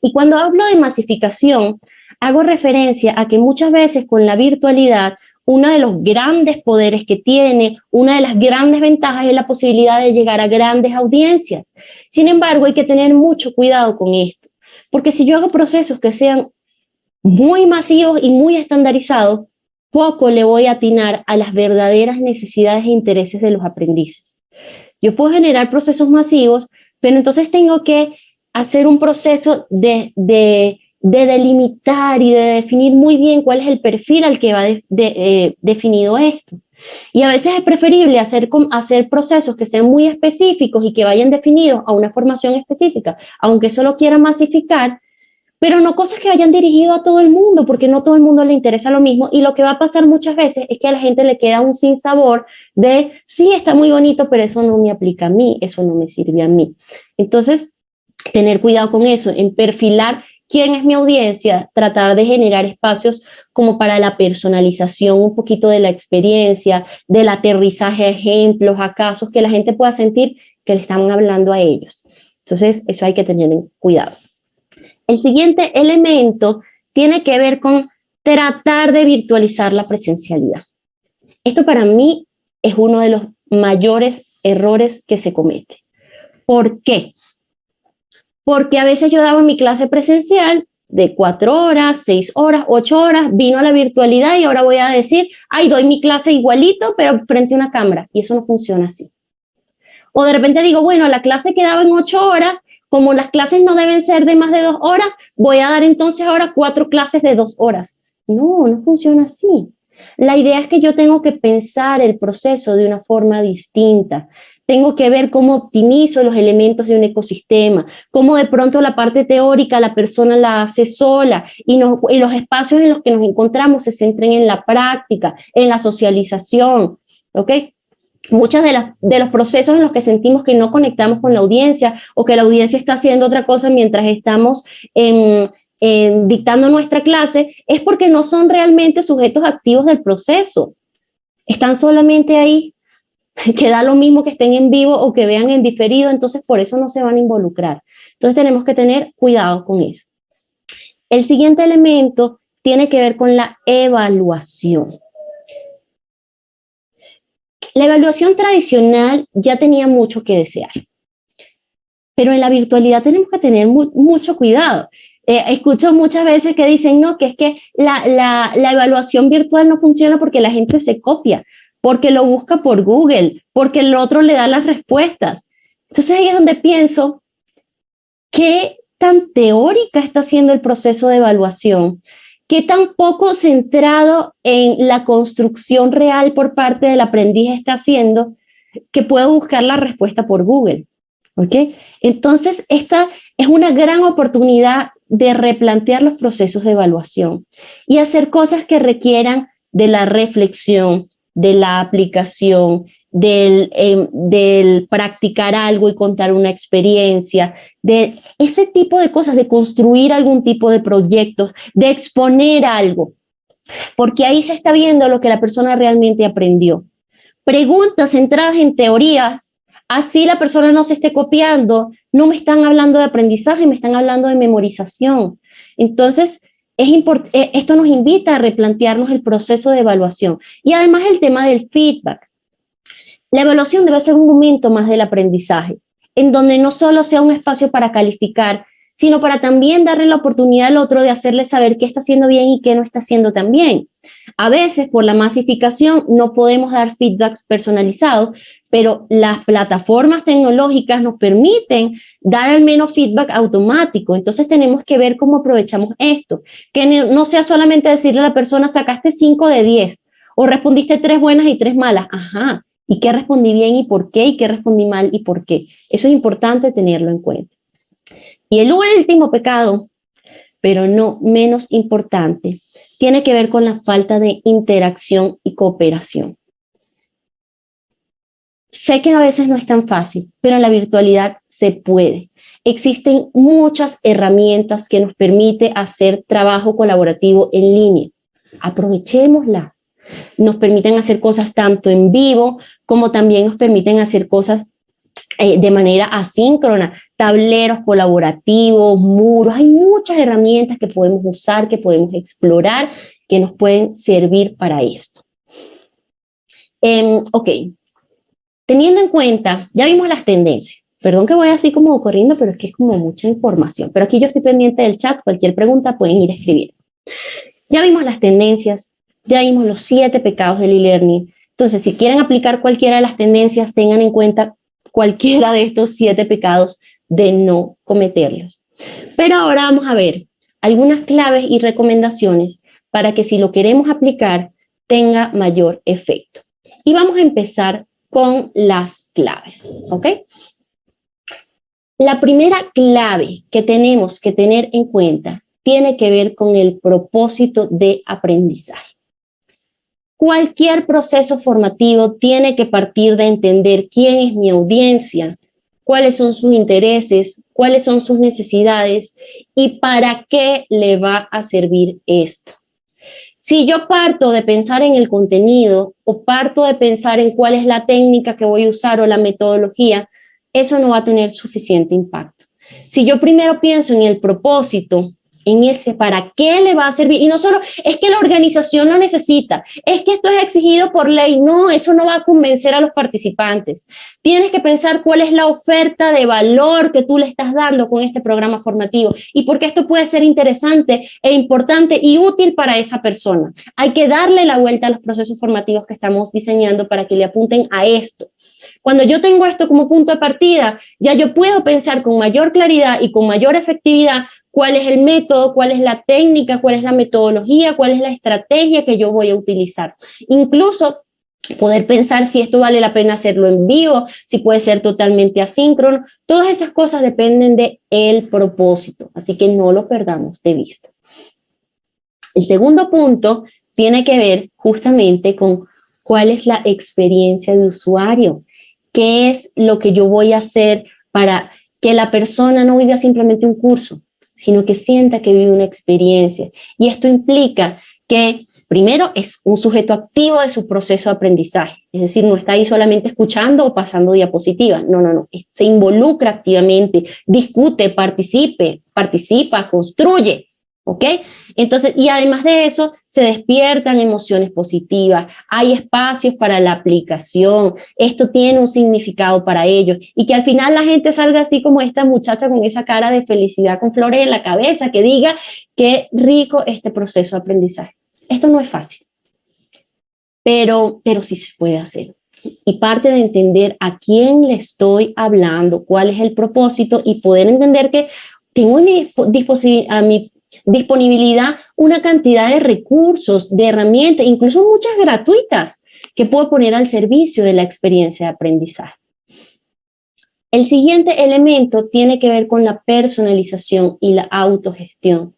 Y cuando hablo de masificación, hago referencia a que muchas veces con la virtualidad, uno de los grandes poderes que tiene, una de las grandes ventajas es la posibilidad de llegar a grandes audiencias. Sin embargo, hay que tener mucho cuidado con esto, porque si yo hago procesos que sean muy masivos y muy estandarizados, poco le voy a atinar a las verdaderas necesidades e intereses de los aprendices. Yo puedo generar procesos masivos, pero entonces tengo que hacer un proceso de delimitar y de definir muy bien cuál es el perfil al que va definido esto. Y a veces es preferible hacer procesos que sean muy específicos y que vayan definidos a una formación específica, aunque solo quiera masificar, pero no cosas que vayan dirigidas a todo el mundo, porque no todo el mundo le interesa lo mismo, y lo que va a pasar muchas veces es que a la gente le queda un sinsabor de, sí, está muy bonito, pero eso no me aplica a mí, eso no me sirve a mí. Entonces, tener cuidado con eso, en perfilar quién es mi audiencia, tratar de generar espacios como para la personalización un poquito de la experiencia, del aterrizaje a ejemplos, a casos, que la gente pueda sentir que le están hablando a ellos. Entonces, eso hay que tener en cuidado. El siguiente elemento tiene que ver con tratar de virtualizar la presencialidad. Esto para mí es uno de los mayores errores que se comete. ¿Por qué? Porque a veces yo daba mi clase presencial de 4 horas, 6 horas, 8 horas, vino a la virtualidad y ahora voy a decir, ay, doy mi clase igualito, pero frente a una cámara, y eso no funciona así. O de repente digo, bueno, la clase quedaba en 8 horas, como las clases no deben ser de más de 2 horas, voy a dar entonces ahora 4 clases de 2 horas. No, no funciona así. La idea es que yo tengo que pensar el proceso de una forma distinta. Tengo que ver cómo optimizo los elementos de un ecosistema, cómo de pronto la parte teórica la persona la hace sola y los espacios en los que nos encontramos se centren en la práctica, en la socialización, ¿ok? Muchos de los procesos en los que sentimos que no conectamos con la audiencia o que la audiencia está haciendo otra cosa mientras estamos dictando nuestra clase es porque no son realmente sujetos activos del proceso. Están solamente ahí, que da lo mismo que estén en vivo o que vean en diferido, entonces por eso no se van a involucrar. Entonces tenemos que tener cuidado con eso. El siguiente elemento tiene que ver con la evaluación. La evaluación tradicional ya tenía mucho que desear, pero en la virtualidad tenemos que tener mucho cuidado. Escucho muchas veces que dicen, no, que es que la evaluación virtual no funciona porque la gente se copia, porque lo busca por Google, porque el otro le da las respuestas. Entonces ahí es donde pienso, ¿qué tan teórica está siendo el proceso de evaluación? ¿Qué tan poco centrado en la construcción real por parte del aprendiz está haciendo que puedo buscar la respuesta por Google? ¿Okay? Entonces, esta es una gran oportunidad de replantear los procesos de evaluación y hacer cosas que requieran de la reflexión, de la aplicación, del practicar algo y contar una experiencia, de ese tipo de cosas, de construir algún tipo de proyectos, de exponer algo, porque ahí se está viendo lo que la persona realmente aprendió. Preguntas centradas en teorías, así la persona no se esté copiando, no me están hablando de aprendizaje, me están hablando de memorización. Entonces, esto nos invita a replantearnos el proceso de evaluación y además el tema del feedback. La evaluación debe ser un momento más del aprendizaje, en donde no solo sea un espacio para calificar, sino para también darle la oportunidad al otro de hacerle saber qué está haciendo bien y qué no está haciendo tan bien. A veces, por la masificación, no podemos dar feedbacks personalizados, pero las plataformas tecnológicas nos permiten dar al menos feedback automático. Entonces tenemos que ver cómo aprovechamos esto, que no sea solamente decirle a la persona, sacaste 5 de 10 o respondiste 3 buenas y 3 malas. Ajá, ¿y qué respondí bien y por qué? ¿Y qué respondí mal y por qué? Eso es importante tenerlo en cuenta. Y el último pecado, pero no menos importante, tiene que ver con la falta de interacción y cooperación. Sé que a veces no es tan fácil, pero en la virtualidad se puede. Existen muchas herramientas que nos permiten hacer trabajo colaborativo en línea. Aprovechémoslas. Nos permiten hacer cosas tanto en vivo como también nos permiten hacer cosas de manera asíncrona, tableros colaborativos, muros. Hay muchas herramientas que podemos usar, que podemos explorar, que nos pueden servir para esto. Ok. Teniendo en cuenta, ya vimos las tendencias. Perdón que voy así como corriendo, pero es que es como mucha información. Pero aquí yo estoy pendiente del chat, cualquier pregunta pueden ir a escribir. Ya vimos las tendencias, ya vimos los 7 pecados del e-learning. Entonces, si quieren aplicar cualquiera de las tendencias, tengan en cuenta cualquiera de estos 7 pecados de no cometerlos. Pero ahora vamos a ver algunas claves y recomendaciones para que si lo queremos aplicar, tenga mayor efecto. Y vamos a empezar con las claves, ¿ok? La primera clave que tenemos que tener en cuenta tiene que ver con el propósito de aprendizaje. Cualquier proceso formativo tiene que partir de entender quién es mi audiencia, cuáles son sus intereses, cuáles son sus necesidades y para qué le va a servir esto. Si yo parto de pensar en el contenido o parto de pensar en cuál es la técnica que voy a usar o la metodología, eso no va a tener suficiente impacto. Si yo primero pienso en el propósito, en ese para qué le va a servir, y no solo es que la organización lo necesita, es que esto es exigido por ley, no, eso no va a convencer a los participantes. Tienes que pensar cuál es la oferta de valor que tú le estás dando con este programa formativo y por qué esto puede ser interesante e importante y útil para esa persona. Hay que darle la vuelta a los procesos formativos que estamos diseñando para que le apunten a esto. Cuando yo tengo esto como punto de partida, ya yo puedo pensar con mayor claridad y con mayor efectividad cuál es el método, cuál es la técnica, cuál es la metodología, cuál es la estrategia que yo voy a utilizar. Incluso poder pensar si esto vale la pena hacerlo en vivo, si puede ser totalmente asíncrono. Todas esas cosas dependen del propósito, así que no lo perdamos de vista. El segundo punto tiene que ver justamente con cuál es la experiencia de usuario, qué es lo que yo voy a hacer para que la persona no viva simplemente un curso, sino que sienta que vive una experiencia. Y esto implica que primero es un sujeto activo de su proceso de aprendizaje, es decir, no está ahí solamente escuchando o pasando diapositivas, no, se involucra activamente, discute, participa, construye, ¿ok? Entonces, y además de eso, se despiertan emociones positivas, hay espacios para la aplicación, esto tiene un significado para ellos, y que al final la gente salga así como esta muchacha con esa cara de felicidad con flores en la cabeza, que diga qué rico este proceso de aprendizaje. Esto no es fácil, pero sí se puede hacer. Y parte de entender a quién le estoy hablando, cuál es el propósito y poder entender que tengo a mi disponibilidad una cantidad de recursos, de herramientas, incluso muchas gratuitas, que puedo poner al servicio de la experiencia de aprendizaje. El siguiente elemento tiene que ver con la personalización y la autogestión.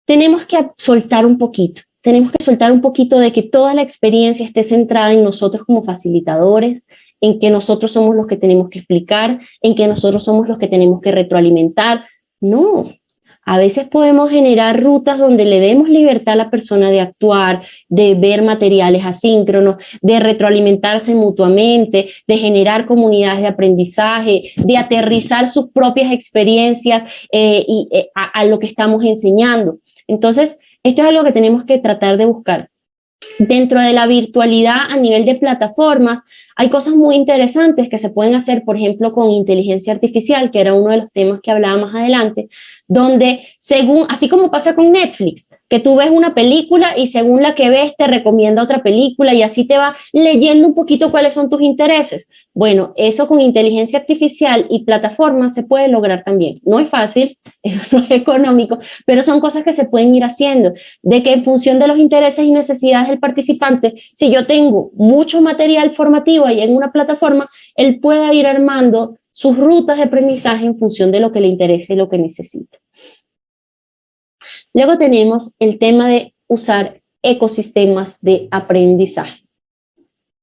Tenemos que soltar un poquito de que toda la experiencia esté centrada en nosotros como facilitadores, en que nosotros somos los que tenemos que explicar, en que nosotros somos los que tenemos que retroalimentar. No, a veces podemos generar rutas donde le demos libertad a la persona de actuar, de ver materiales asíncronos, de retroalimentarse mutuamente, de generar comunidades de aprendizaje, de aterrizar sus propias experiencias a lo que estamos enseñando. Entonces, esto es algo que tenemos que tratar de buscar. Dentro de la virtualidad a nivel de plataformas, Hay cosas muy interesantes que se pueden hacer, por ejemplo, con inteligencia artificial, que era uno de los temas que hablaba más adelante, donde así como pasa con Netflix, que tú ves una película y según la que ves te recomienda otra película y así te va leyendo un poquito cuáles son tus intereses. Bueno, eso con inteligencia artificial y plataformas se puede lograr también. No es fácil, eso no es económico, pero son cosas que se pueden ir haciendo, de que en función de los intereses y necesidades del participante, si yo tengo mucho material formativo ahí en una plataforma, él pueda ir armando sus rutas de aprendizaje en función de lo que le interesa y lo que necesita. Luego tenemos el tema de usar ecosistemas de aprendizaje.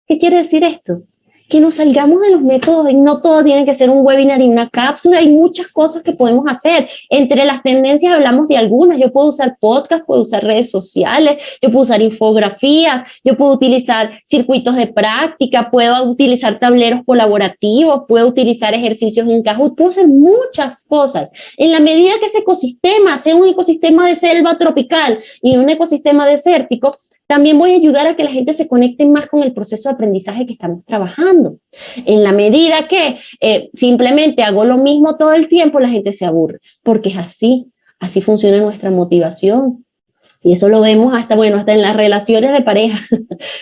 ¿Qué quiere decir esto? Que nos salgamos de los métodos y no todo tiene que ser un webinar y una cápsula, hay muchas cosas que podemos hacer. Entre las tendencias hablamos de algunas, yo puedo usar podcast, puedo usar redes sociales, yo puedo usar infografías, yo puedo utilizar circuitos de práctica, puedo utilizar tableros colaborativos, puedo utilizar ejercicios en Kahoot, puedo hacer muchas cosas. En la medida que ese ecosistema sea un ecosistema de selva tropical y un ecosistema desértico, también voy a ayudar a que la gente se conecte más con el proceso de aprendizaje que estamos trabajando. En la medida que simplemente hago lo mismo todo el tiempo, la gente se aburre, porque es así funciona nuestra motivación. Y eso lo vemos hasta en las relaciones de pareja.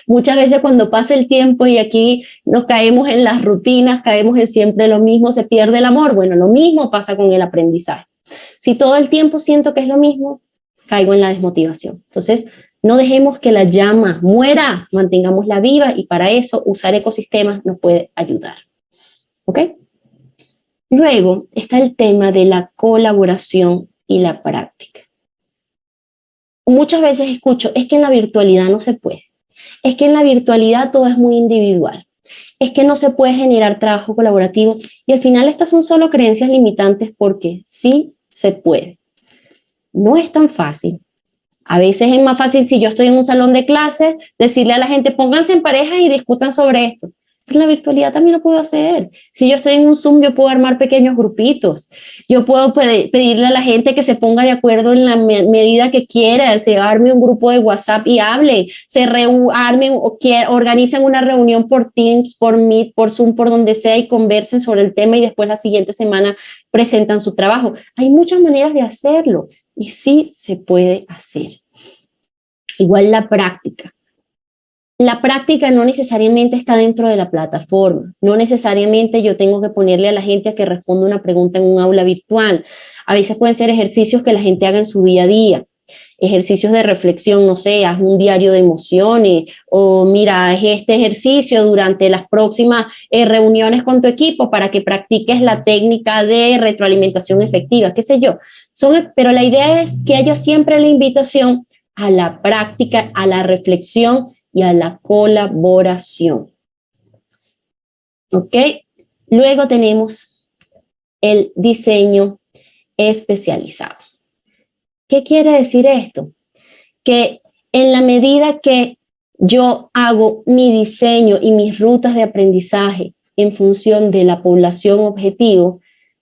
Muchas veces cuando pasa el tiempo y aquí nos caemos en las rutinas, caemos en siempre lo mismo, se pierde el amor. Bueno, lo mismo pasa con el aprendizaje. Si todo el tiempo siento que es lo mismo, caigo en la desmotivación. Entonces, no dejemos que la llama muera, mantengámosla viva y para eso usar ecosistemas nos puede ayudar. ¿Ok? Luego está el tema de la colaboración y la práctica. Muchas veces escucho, es que en la virtualidad no se puede. Es que en la virtualidad todo es muy individual. Es que no se puede generar trabajo colaborativo y al final estas son solo creencias limitantes porque sí se puede. No es tan fácil. A veces es más fácil si yo estoy en un salón de clases, decirle a la gente, pónganse en pareja y discutan sobre esto. Pero en la virtualidad también lo puedo hacer. Si yo estoy en un Zoom, yo puedo armar pequeños grupitos. Yo puedo pedirle a la gente que se ponga de acuerdo en la medida que quiera, se arme un grupo de WhatsApp y hable, armen o organicen una reunión por Teams, por Meet, por Zoom, por donde sea y conversen sobre el tema y después la siguiente semana presentan su trabajo. Hay muchas maneras de hacerlo y sí se puede hacer. Igual la práctica. La práctica no necesariamente está dentro de la plataforma, no necesariamente yo tengo que ponerle a la gente a que responda una pregunta en un aula virtual. A veces pueden ser ejercicios que la gente haga en su día a día, ejercicios de reflexión, no sé, haz un diario de emociones o mira, haz este ejercicio durante las próximas reuniones con tu equipo para que practiques la técnica de retroalimentación efectiva, qué sé yo. Pero la idea es que haya siempre la invitación a la práctica, a la reflexión y a la colaboración. ¿Ok? Luego tenemos el diseño especializado. ¿Qué quiere decir esto? Que en la medida que yo hago mi diseño y mis rutas de aprendizaje en función de la población objetivo,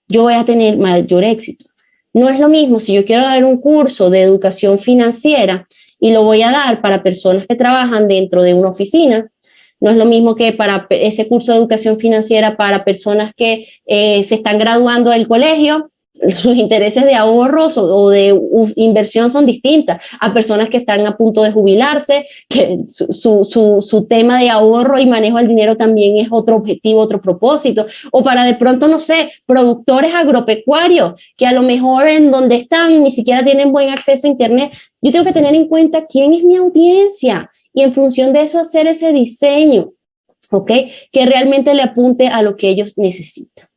yo voy a tener mayor éxito. No es lo mismo si yo quiero dar un curso de educación financiera y lo voy a dar para personas que trabajan dentro de una oficina. No es lo mismo que para ese curso de educación financiera para personas que se están graduando del colegio. Sus intereses de ahorros o de inversión son distintas a personas que están a punto de jubilarse, que su tema de ahorro y manejo del dinero también es otro objetivo, otro propósito, o para de pronto, no sé, productores agropecuarios que a lo mejor en donde están ni siquiera tienen buen acceso a internet. Yo tengo que tener en cuenta quién es mi audiencia y en función de eso hacer ese diseño, ¿ok? Que realmente le apunte a lo que ellos necesitan.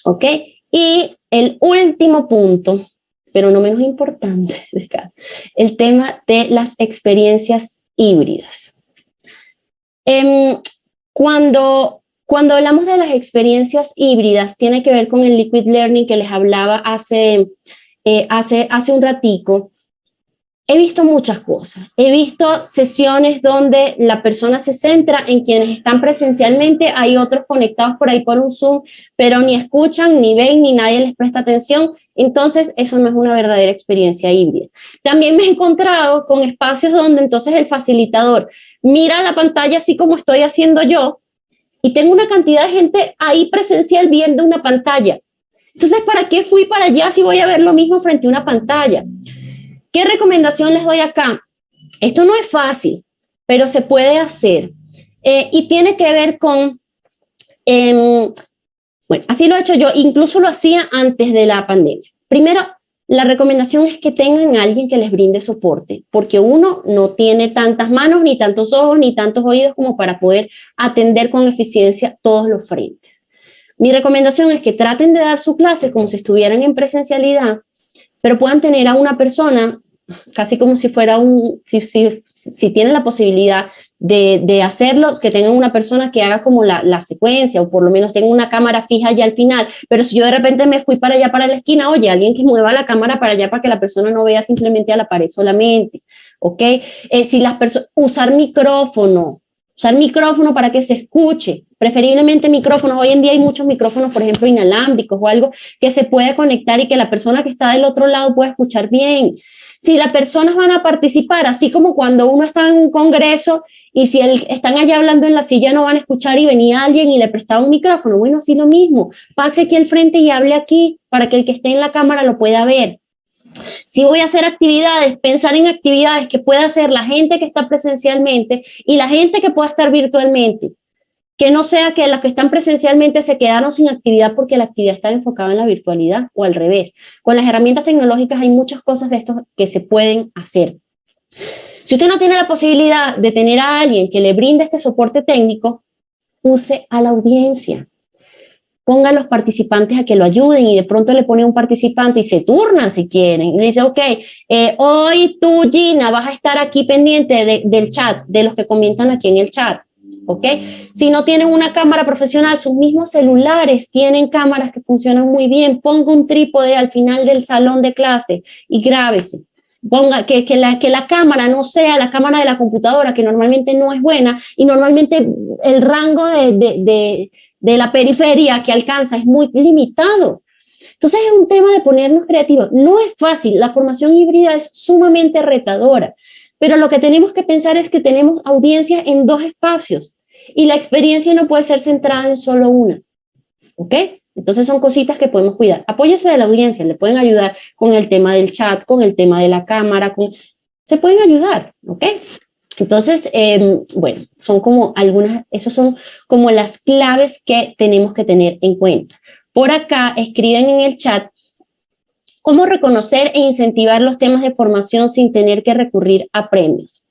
¿Ok? Y el último punto, pero no menos importante, el tema de las experiencias híbridas. Cuando hablamos de las experiencias híbridas, tiene que ver con el Liquid Learning que les hablaba hace un ratico. He visto muchas cosas. He visto sesiones donde la persona se centra en quienes están presencialmente, hay otros conectados por ahí por un Zoom, pero ni escuchan, ni ven, ni nadie les presta atención. Entonces, eso no es una verdadera experiencia híbrida. También me he encontrado con espacios donde entonces el facilitador mira la pantalla así como estoy haciendo yo, y tengo una cantidad de gente ahí presencial viendo una pantalla. Entonces, ¿para qué fui para allá si voy a ver lo mismo frente a una pantalla? ¿Qué recomendación les doy acá? Esto no es fácil, pero se puede hacer. Y tiene que ver con, bueno, así lo he hecho yo, incluso lo hacía antes de la pandemia. Primero, la recomendación es que tengan a alguien que les brinde soporte, porque uno no tiene tantas manos, ni tantos ojos, ni tantos oídos como para poder atender con eficiencia todos los frentes. Mi recomendación es que traten de dar su clase como si estuvieran en presencialidad, pero puedan tener a una persona, casi como si fuera si tienen la posibilidad de hacerlo, que tengan una persona que haga como la secuencia, o por lo menos tenga una cámara fija ya al final. Pero si yo de repente me fui para allá, para la esquina, oye, alguien que mueva la cámara para allá para que la persona no vea simplemente a la pared solamente, ¿ok? Si las personas, usar micrófono para que se escuche, preferiblemente micrófonos. Hoy en día hay muchos micrófonos, por ejemplo, inalámbricos o algo que se puede conectar y que la persona que está del otro lado pueda escuchar bien. Si las personas van a participar, así como cuando uno está en un congreso y si están allá hablando en la silla no van a escuchar y venía alguien y le prestaba un micrófono, bueno, sí lo mismo, pase aquí al frente y hable aquí para que el que esté en la cámara lo pueda ver. Si voy a hacer actividades, pensar en actividades que pueda hacer la gente que está presencialmente y la gente que pueda estar virtualmente. Que no sea que los que están presencialmente se quedaron sin actividad porque la actividad está enfocada en la virtualidad o al revés. Con las herramientas tecnológicas hay muchas cosas de esto que se pueden hacer. Si usted no tiene la posibilidad de tener a alguien que le brinde este soporte técnico, use a la audiencia. Ponga a los participantes a que lo ayuden y de pronto le pone un participante y se turnan si quieren. Y le dice, ok, hoy tú, Gina, vas a estar aquí pendiente del chat, de los que comentan aquí en el chat. ¿Ok? Si no tienen una cámara profesional, sus mismos celulares tienen cámaras que funcionan muy bien. Ponga un trípode al final del salón de clase y grábese. Ponga que la cámara no sea la cámara de la computadora, que normalmente no es buena, y normalmente el rango de la periferia que alcanza es muy limitado. Entonces es un tema de ponernos creativos. No es fácil, la formación híbrida es sumamente retadora, pero lo que tenemos que pensar es que tenemos audiencia en dos espacios y la experiencia no puede ser centrada en solo una, ¿ok? Entonces son cositas que podemos cuidar. Apóyese de la audiencia, le pueden ayudar con el tema del chat, con el tema de la cámara, se pueden ayudar, ¿ok? Entonces, bueno, son como esos son como las claves que tenemos que tener en cuenta. Por acá escriben en el chat cómo reconocer e incentivar los temas de formación sin tener que recurrir a premios.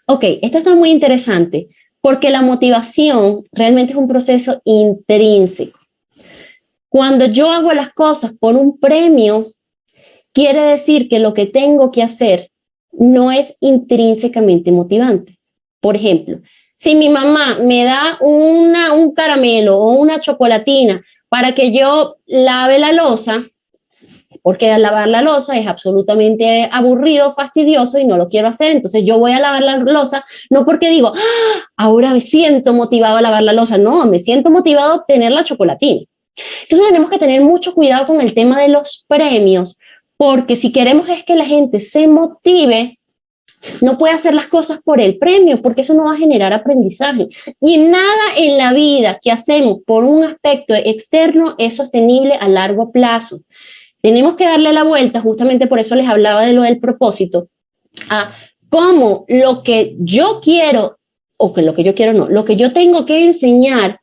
Ok, esto está muy interesante porque la motivación realmente es un proceso intrínseco. Cuando yo hago las cosas por un premio, quiere decir que lo que tengo que hacer no es intrínsecamente motivante. Por ejemplo, si mi mamá me da un caramelo o una chocolatina para que yo lave la loza, porque lavar la loza es absolutamente aburrido, fastidioso y no lo quiero hacer, entonces yo voy a lavar la loza, no porque digo, ahora me siento motivado a lavar la loza, no, me siento motivado a obtener la chocolatina. Entonces tenemos que tener mucho cuidado con el tema de los premios, porque si queremos es que la gente se motive, no puede hacer las cosas por el premio, porque eso no va a generar aprendizaje. Y nada en la vida que hacemos por un aspecto externo es sostenible a largo plazo. Tenemos que darle la vuelta, justamente por eso les hablaba de lo del propósito, a cómo lo que yo quiero, o que lo que yo quiero no, lo que yo tengo que enseñar,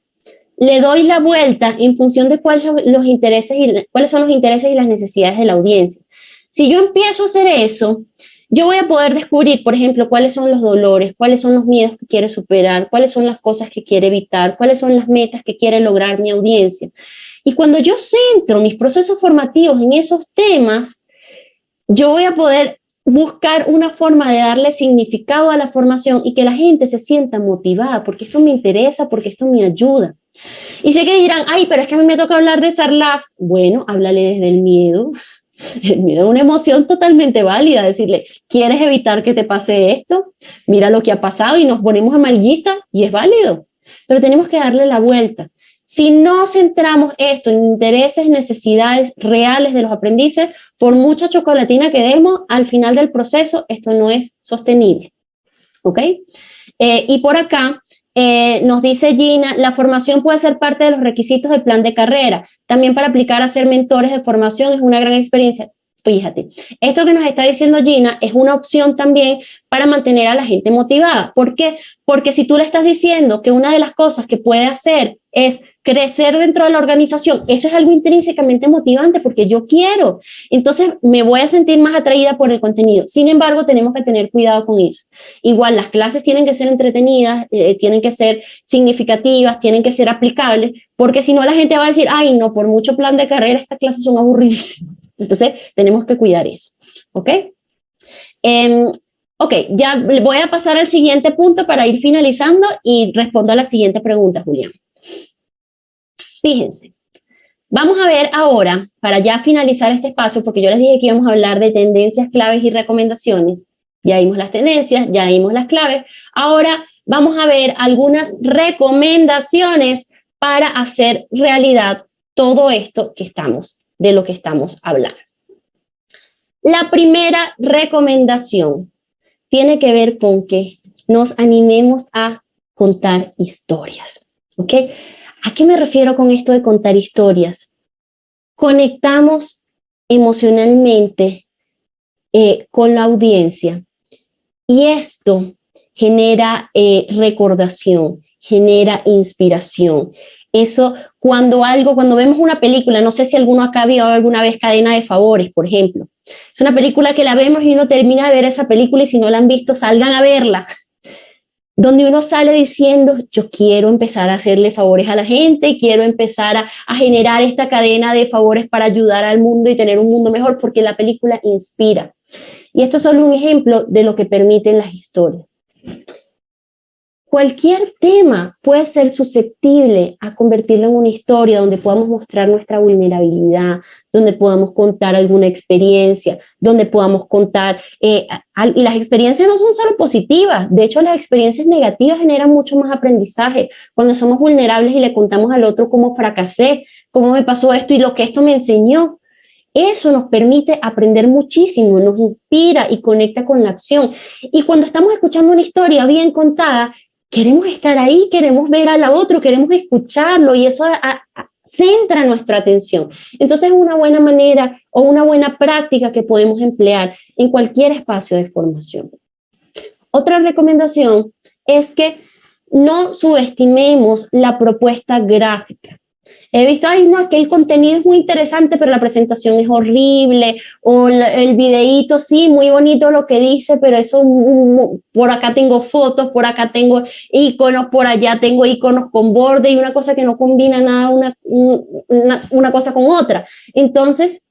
le doy la vuelta en función de cuáles son los intereses y las necesidades de la audiencia. Si yo empiezo a hacer eso, yo voy a poder descubrir, por ejemplo, cuáles son los dolores, cuáles son los miedos que quiere superar, cuáles son las cosas que quiere evitar, cuáles son las metas que quiere lograr mi audiencia. Y cuando yo centro mis procesos formativos en esos temas, yo voy a poder buscar una forma de darle significado a la formación y que la gente se sienta motivada, porque esto me interesa, porque esto me ayuda. Y sé que dirán, ay, pero es que a mí me toca hablar de Sarlaf. Bueno, háblale desde el miedo. El miedo es una emoción totalmente válida, decirle, ¿quieres evitar que te pase esto? Mira lo que ha pasado y nos ponemos amarillistas y es válido, pero tenemos que darle la vuelta. Si no centramos esto en intereses, necesidades reales de los aprendices, por mucha chocolatina que demos, al final del proceso, esto no es sostenible. ¿Ok? Y por acá nos dice Gina, la formación puede ser parte de los requisitos del plan de carrera. También para aplicar a ser mentores de formación es una gran experiencia. Fíjate, esto que nos está diciendo Gina es una opción también para mantener a la gente motivada. ¿Por qué? Porque si tú le estás diciendo que una de las cosas que puede hacer es crecer dentro de la organización, eso es algo intrínsecamente motivante porque yo quiero. Entonces me voy a sentir más atraída por el contenido. Sin embargo, tenemos que tener cuidado con eso. Igual las clases tienen que ser entretenidas, tienen que ser significativas, tienen que ser aplicables, porque si no la gente va a decir, ay no, por mucho plan de carrera estas clases son aburridísimas. Entonces, tenemos que cuidar eso, ¿ok? Ok, ya voy a pasar al siguiente punto para ir finalizando y respondo a la siguiente pregunta, Julián. Fíjense, vamos a ver ahora, para ya finalizar este espacio, porque yo les dije que íbamos a hablar de tendencias, claves y recomendaciones. Ya vimos las tendencias, ya vimos las claves. Ahora vamos a ver algunas recomendaciones para hacer realidad todo esto de lo que estamos hablando. La primera recomendación tiene que ver con que nos animemos a contar historias, ¿ok? ¿A qué me refiero con esto de contar historias? Conectamos emocionalmente con la audiencia y esto genera recordación, genera inspiración. Eso, cuando vemos una película, no sé si alguno acá vio alguna vez Cadena de Favores, por ejemplo. Es una película que la vemos y uno termina de ver esa película y si no la han visto, salgan a verla. Donde uno sale diciendo, yo quiero empezar a hacerle favores a la gente, quiero empezar a generar esta cadena de favores para ayudar al mundo y tener un mundo mejor, porque la película inspira. Y esto es solo un ejemplo de lo que permiten las historias. Cualquier tema puede ser susceptible a convertirlo en una historia donde podamos mostrar nuestra vulnerabilidad, donde podamos contar alguna experiencia, donde podamos contar, y las experiencias no son solo positivas, de hecho las experiencias negativas generan mucho más aprendizaje. Cuando somos vulnerables y le contamos al otro cómo fracasé, cómo me pasó esto y lo que esto me enseñó, eso nos permite aprender muchísimo, nos inspira y conecta con la acción. Y cuando estamos escuchando una historia bien contada, queremos estar ahí, queremos ver al otro, queremos escucharlo y eso centra nuestra atención. Entonces es una buena manera o una buena práctica que podemos emplear en cualquier espacio de formación. Otra recomendación es que no subestimemos la propuesta gráfica. He visto, ay no, que el contenido es muy interesante, pero la presentación es horrible, o el videíto, sí, muy bonito lo que dice, pero eso, por acá tengo fotos, por acá tengo iconos, por allá tengo iconos con borde y una cosa que no combina nada una cosa con otra. Entonces,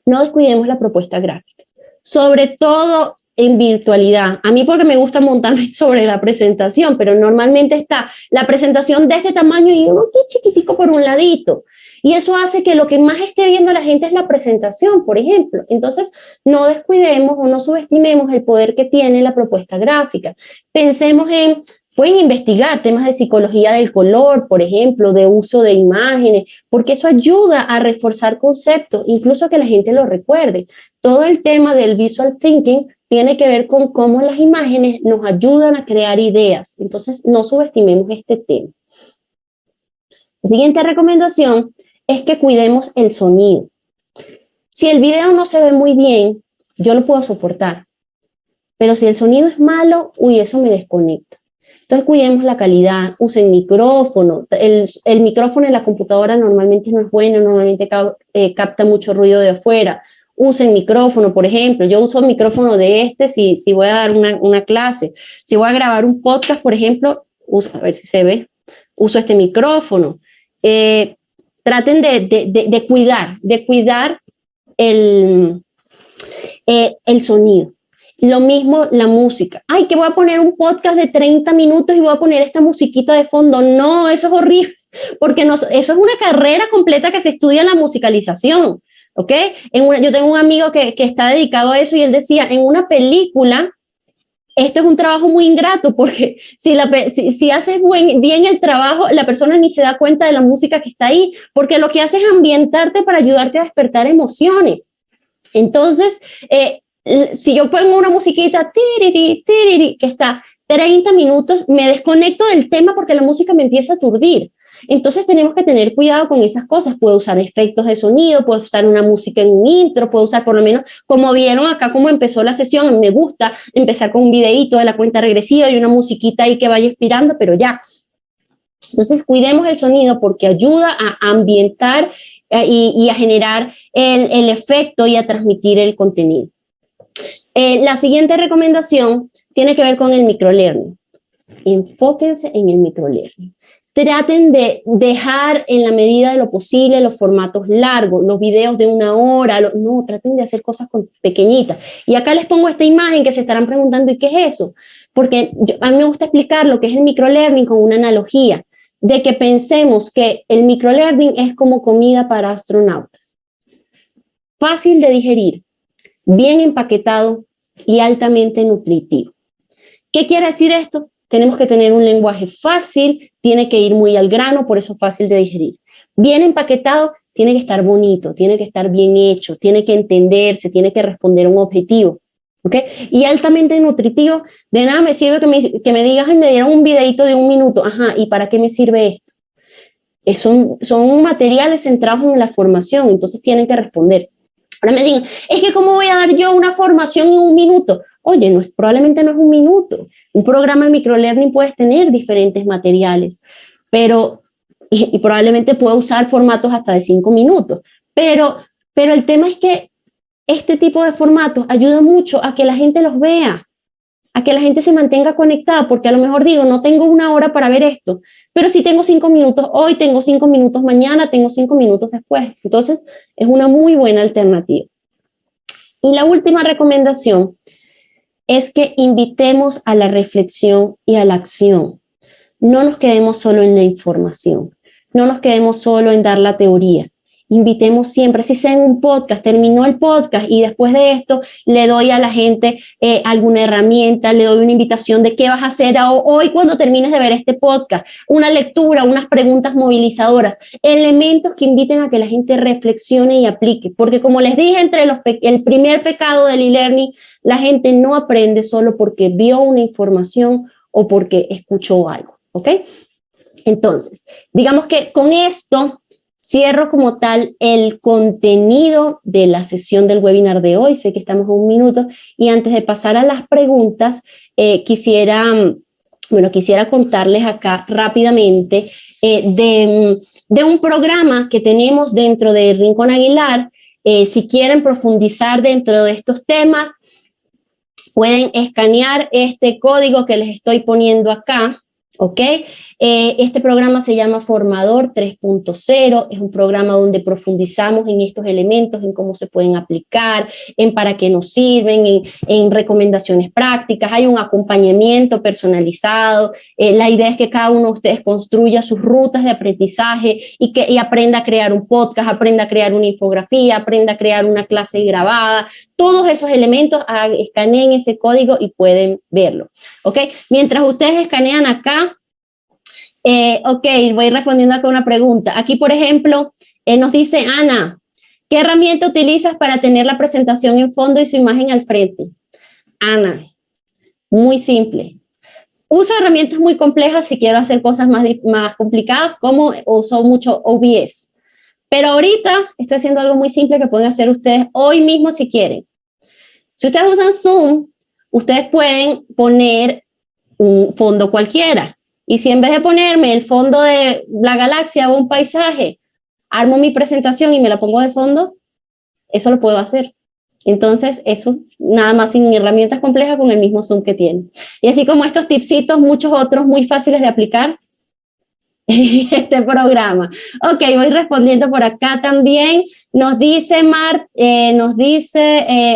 no descuidemos la propuesta gráfica. Sobre todo en virtualidad. A mí porque me gusta montarme sobre la presentación, pero normalmente está la presentación de este tamaño y uno chiquitico por un ladito. Y eso hace que lo que más esté viendo la gente es la presentación, por ejemplo. Entonces, no descuidemos o no subestimemos el poder que tiene la propuesta gráfica. Pensemos pueden investigar temas de psicología del color, por ejemplo, de uso de imágenes, porque eso ayuda a reforzar conceptos, incluso que la gente lo recuerde. Todo el tema del visual thinking tiene que ver con cómo las imágenes nos ayudan a crear ideas. Entonces, no subestimemos este tema. La siguiente recomendación es que cuidemos el sonido. Si el video no se ve muy bien, yo lo puedo soportar. Pero si el sonido es malo, eso me desconecta. Entonces, cuidemos la calidad, usen micrófono. El micrófono en la computadora normalmente no es bueno, normalmente capta mucho ruido de afuera. Usen micrófono, por ejemplo. Yo uso micrófono de si voy a dar una clase. Si voy a grabar un podcast, por ejemplo, a ver si se ve, uso este micrófono. Traten de cuidar el sonido. Lo mismo la música. Ay, que voy a poner un podcast de 30 minutos y voy a poner esta musiquita de fondo. No, eso es horrible, porque eso es una carrera completa que se estudia en la musicalización, ¿ok? Yo tengo un amigo que está dedicado a eso y él decía, en una película, esto es un trabajo muy ingrato, porque si haces bien el trabajo, la persona ni se da cuenta de la música que está ahí, porque lo que hace es ambientarte para ayudarte a despertar emociones. Entonces, si yo pongo una musiquita tiriri, tiriri, que está 30 minutos me desconecto del tema porque la música me empieza a aturdir. Entonces tenemos que tener cuidado con esas cosas. Puedo usar efectos de sonido, puedo usar una música en un intro, puedo usar por lo menos, como vieron acá cómo empezó la sesión, me gusta empezar con un videíto de la cuenta regresiva y una musiquita ahí que vaya inspirando, pero ya. Entonces cuidemos el sonido porque ayuda a ambientar y a generar el efecto y a transmitir el contenido. La siguiente recomendación tiene que ver con el microlearning. Enfóquense en el microlearning. Traten de dejar en la medida de lo posible los formatos largos, los videos de 1 hora, no, traten de hacer cosas pequeñitas. Y acá les pongo esta imagen que se estarán preguntando, ¿y qué es eso? Porque a mí me gusta explicar lo que es el microlearning con una analogía, de que pensemos que el microlearning es como comida para astronautas. Fácil de digerir, bien empaquetado y altamente nutritivo. ¿Qué quiere decir esto? Tenemos que tener un lenguaje fácil, tiene que ir muy al grano, por eso fácil de digerir. Bien empaquetado, tiene que estar bonito, tiene que estar bien hecho, tiene que entenderse, tiene que responder a un objetivo. ¿Okay? Y altamente nutritivo, de nada me sirve que me digas, me dieron un videito de 1 minuto, ajá, ¿y para qué me sirve esto? Son materiales centrados en la formación, entonces tienen que responder. Ahora me digan, es que ¿cómo voy a dar yo una formación en 1 minuto? Oye, probablemente no es 1 minuto. Un programa de microlearning puedes tener diferentes materiales, pero, y probablemente pueda usar formatos hasta de 5 minutos, pero el tema es que este tipo de formatos ayuda mucho a que la gente los vea, a que la gente se mantenga conectada, porque a lo mejor digo, no tengo 1 hora para ver esto, pero sí tengo 5 minutos hoy, tengo 5 minutos mañana, tengo 5 minutos después. Entonces, es una muy buena alternativa. Y la última recomendación es que invitemos a la reflexión y a la acción. No nos quedemos solo en la información, no nos quedemos solo en dar la teoría. Invitemos siempre, si sea en un podcast, terminó el podcast y después de esto le doy a la gente alguna herramienta, le doy una invitación de qué vas a hacer hoy cuando termines de ver este podcast, una lectura, unas preguntas movilizadoras, elementos que inviten a que la gente reflexione y aplique, porque como les dije, el primer pecado del e-learning, la gente no aprende solo porque vio una información o porque escuchó algo, ¿ok? Entonces, digamos que con esto cierro como tal el contenido de la sesión del webinar de hoy. Sé que estamos a 1 minuto y antes de pasar a las preguntas, quisiera contarles acá rápidamente de un programa que tenemos dentro de Rincón Aguilar. Si quieren profundizar dentro de estos temas, pueden escanear este código que les estoy poniendo acá. ¿Ok? Este programa se llama Formador 3.0, es un programa donde profundizamos en estos elementos, en cómo se pueden aplicar, en para qué nos sirven, en recomendaciones prácticas, hay un acompañamiento personalizado, la idea es que cada uno de ustedes construya sus rutas de aprendizaje y aprenda a crear un podcast, aprenda a crear una infografía, aprenda a crear una clase grabada, todos esos elementos, escaneen ese código y pueden verlo, ¿ok? Mientras ustedes escanean acá, ok, voy respondiendo acá una pregunta. Aquí, por ejemplo, nos dice Ana, ¿qué herramienta utilizas para tener la presentación en fondo y su imagen al frente? Ana, muy simple. Uso herramientas muy complejas si quiero hacer cosas más complicadas, como uso mucho OBS. Pero ahorita estoy haciendo algo muy simple que pueden hacer ustedes hoy mismo si quieren. Si ustedes usan Zoom, ustedes pueden poner un fondo cualquiera. Y si en vez de ponerme el fondo de la galaxia o un paisaje, armo mi presentación y me la pongo de fondo, eso lo puedo hacer. Entonces, eso nada más sin herramientas complejas con el mismo Zoom que tiene. Y así como estos tipsitos, muchos otros muy fáciles de aplicar en este programa. Ok, voy respondiendo por acá también. Nos dice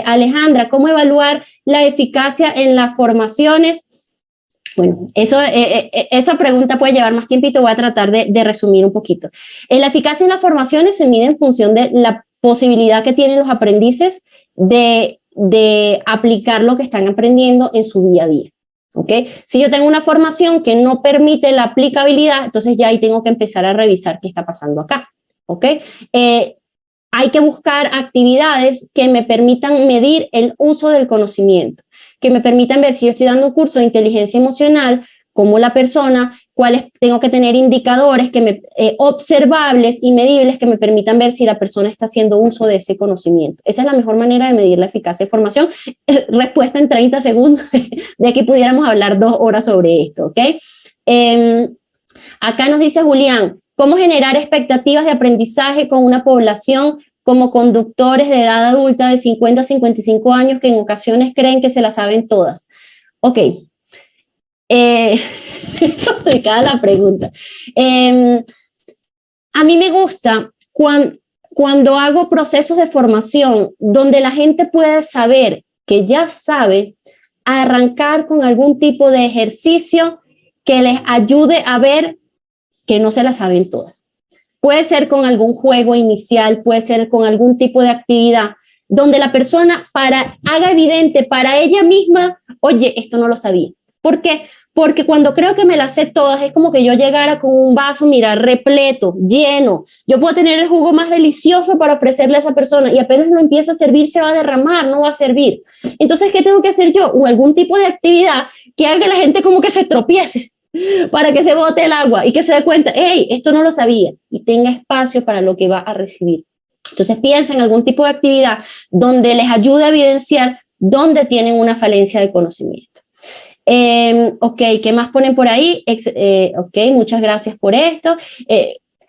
Alejandra, ¿cómo evaluar la eficacia en las formaciones? Bueno, esa pregunta puede llevar más tiempo y te voy a tratar de resumir un poquito. La eficacia en las formaciones se mide en función de la posibilidad que tienen los aprendices de aplicar lo que están aprendiendo en su día a día. ¿Okay? Si yo tengo una formación que no permite la aplicabilidad, entonces ya ahí tengo que empezar a revisar qué está pasando acá. ¿Okay? hay que buscar actividades que me permitan medir el uso del conocimiento, que me permitan ver si yo estoy dando un curso de inteligencia emocional, como la persona, cuáles tengo que tener indicadores observables y medibles que me permitan ver si la persona está haciendo uso de ese conocimiento. Esa es la mejor manera de medir la eficacia de formación. Respuesta en 30 segundos, de aquí pudiéramos hablar 2 horas sobre esto, ¿ok? Acá nos dice Julián, ¿cómo generar expectativas de aprendizaje con una población como conductores de edad adulta de 50 a 55 años que en ocasiones creen que se la saben todas? Ok. Complicada la pregunta. A mí me gusta cuando hago procesos de formación donde la gente puede saber que ya sabe, arrancar con algún tipo de ejercicio que les ayude a ver que no se la saben todas. Puede ser con algún juego inicial, puede ser con algún tipo de actividad donde la persona haga evidente para ella misma, oye, esto no lo sabía. ¿Por qué? Porque cuando creo que me las sé todas, es como que yo llegara con un vaso, mira, repleto, lleno. Yo puedo tener el jugo más delicioso para ofrecerle a esa persona y apenas lo empieza a servir, se va a derramar, no va a servir. Entonces, ¿qué tengo que hacer yo? O algún tipo de actividad que haga que la gente como que se tropiece para que se bote el agua y que se dé cuenta, hey, esto no lo sabía, y tenga espacio para lo que va a recibir. Entonces, piensa en algún tipo de actividad donde les ayude a evidenciar dónde tienen una falencia de conocimiento. Ok, ¿qué más ponen por ahí? Ok, muchas gracias por esto.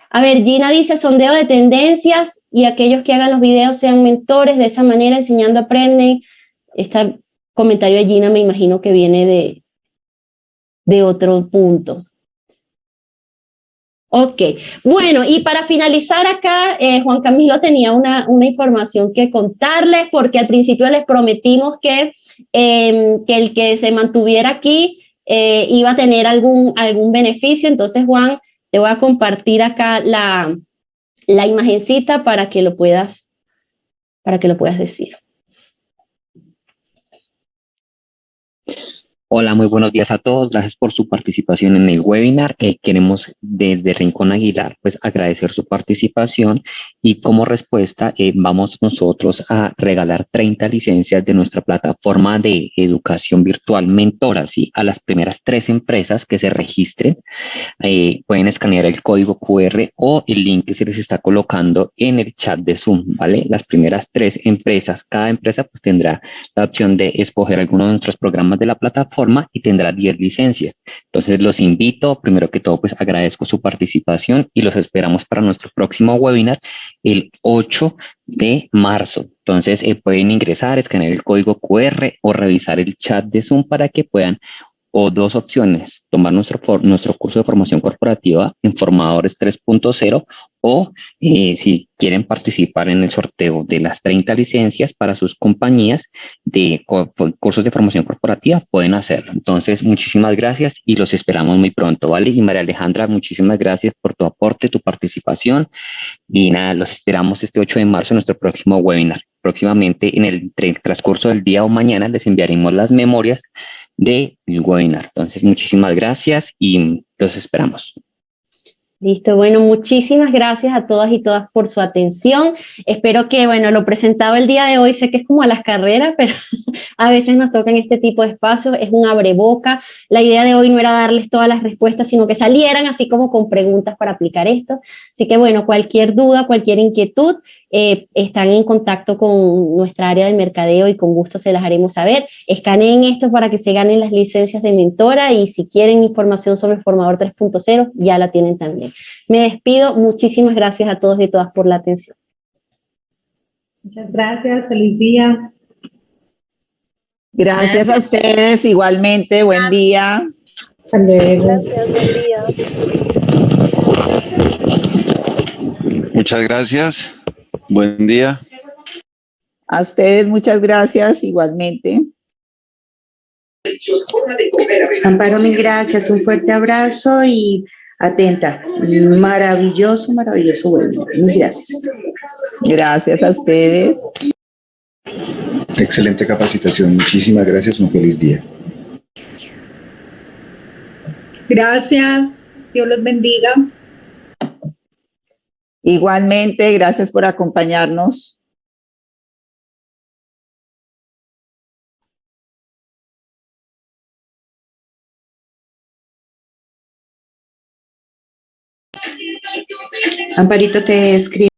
A ver, Gina dice, sondeo de tendencias y aquellos que hagan los videos sean mentores, de esa manera enseñando aprenden. Este comentario de Gina me imagino que viene de otro punto. Ok, bueno, y para finalizar acá, Juan Camilo tenía una información que contarles, porque al principio les prometimos que el que se mantuviera aquí iba a tener algún beneficio. Entonces, Juan, te voy a compartir acá la imagencita para que lo puedas decir. Hola, muy buenos días a todos. Gracias por su participación en el webinar. Queremos desde Rincón Aguilar pues agradecer su participación y como respuesta vamos nosotros a regalar 30 licencias de nuestra plataforma de educación virtual Mentora, ¿sí? A las primeras 3 empresas que se registren. Pueden escanear el código QR o el link que se les está colocando en el chat de Zoom, ¿vale? Las primeras 3 empresas, cada empresa pues tendrá la opción de escoger alguno de nuestros programas de la plataforma y tendrá 10 licencias. Entonces los invito, primero que todo pues agradezco su participación y los esperamos para nuestro próximo webinar el 8 de marzo. Entonces pueden ingresar, escanear el código QR o revisar el chat de Zoom para que puedan, o 2 opciones, tomar nuestro curso de formación corporativa en Formadores 3.0 o si quieren participar en el sorteo de las 30 licencias para sus compañías de cursos de formación corporativa, pueden hacerlo. Entonces, muchísimas gracias y los esperamos muy pronto, ¿vale? Y María Alejandra, muchísimas gracias por tu aporte, tu participación y nada, los esperamos este 8 de marzo en nuestro próximo webinar. Próximamente en el transcurso del día o mañana les enviaremos las memorias del webinar. Entonces, muchísimas gracias y los esperamos. Listo, bueno, muchísimas gracias a todas y todas por su atención. Espero que, bueno, lo presentado el día de hoy, sé que es como a las carreras, pero a veces nos tocan este tipo de espacios, es un abreboca. La idea de hoy no era darles todas las respuestas, sino que salieran así como con preguntas para aplicar esto. Así que, bueno, cualquier duda, cualquier inquietud, están en contacto con nuestra área de mercadeo y con gusto se las haremos saber. Escaneen esto para que se ganen las licencias de mentora y si quieren información sobre el Formador 3.0, ya la tienen también. Me despido, muchísimas gracias a todos y todas por la atención. Muchas gracias, feliz día. Gracias a ustedes, igualmente, buen día. Hasta luego. Gracias, buen día. Muchas gracias. Buen día. A ustedes, muchas gracias, igualmente. Amparo, mil gracias, un fuerte abrazo y atenta. Maravilloso, maravilloso webinar. Muchas gracias. Gracias a ustedes. Excelente capacitación. Muchísimas gracias. Un feliz día. Gracias. Dios los bendiga. Igualmente, gracias por acompañarnos. Amparito te escribe.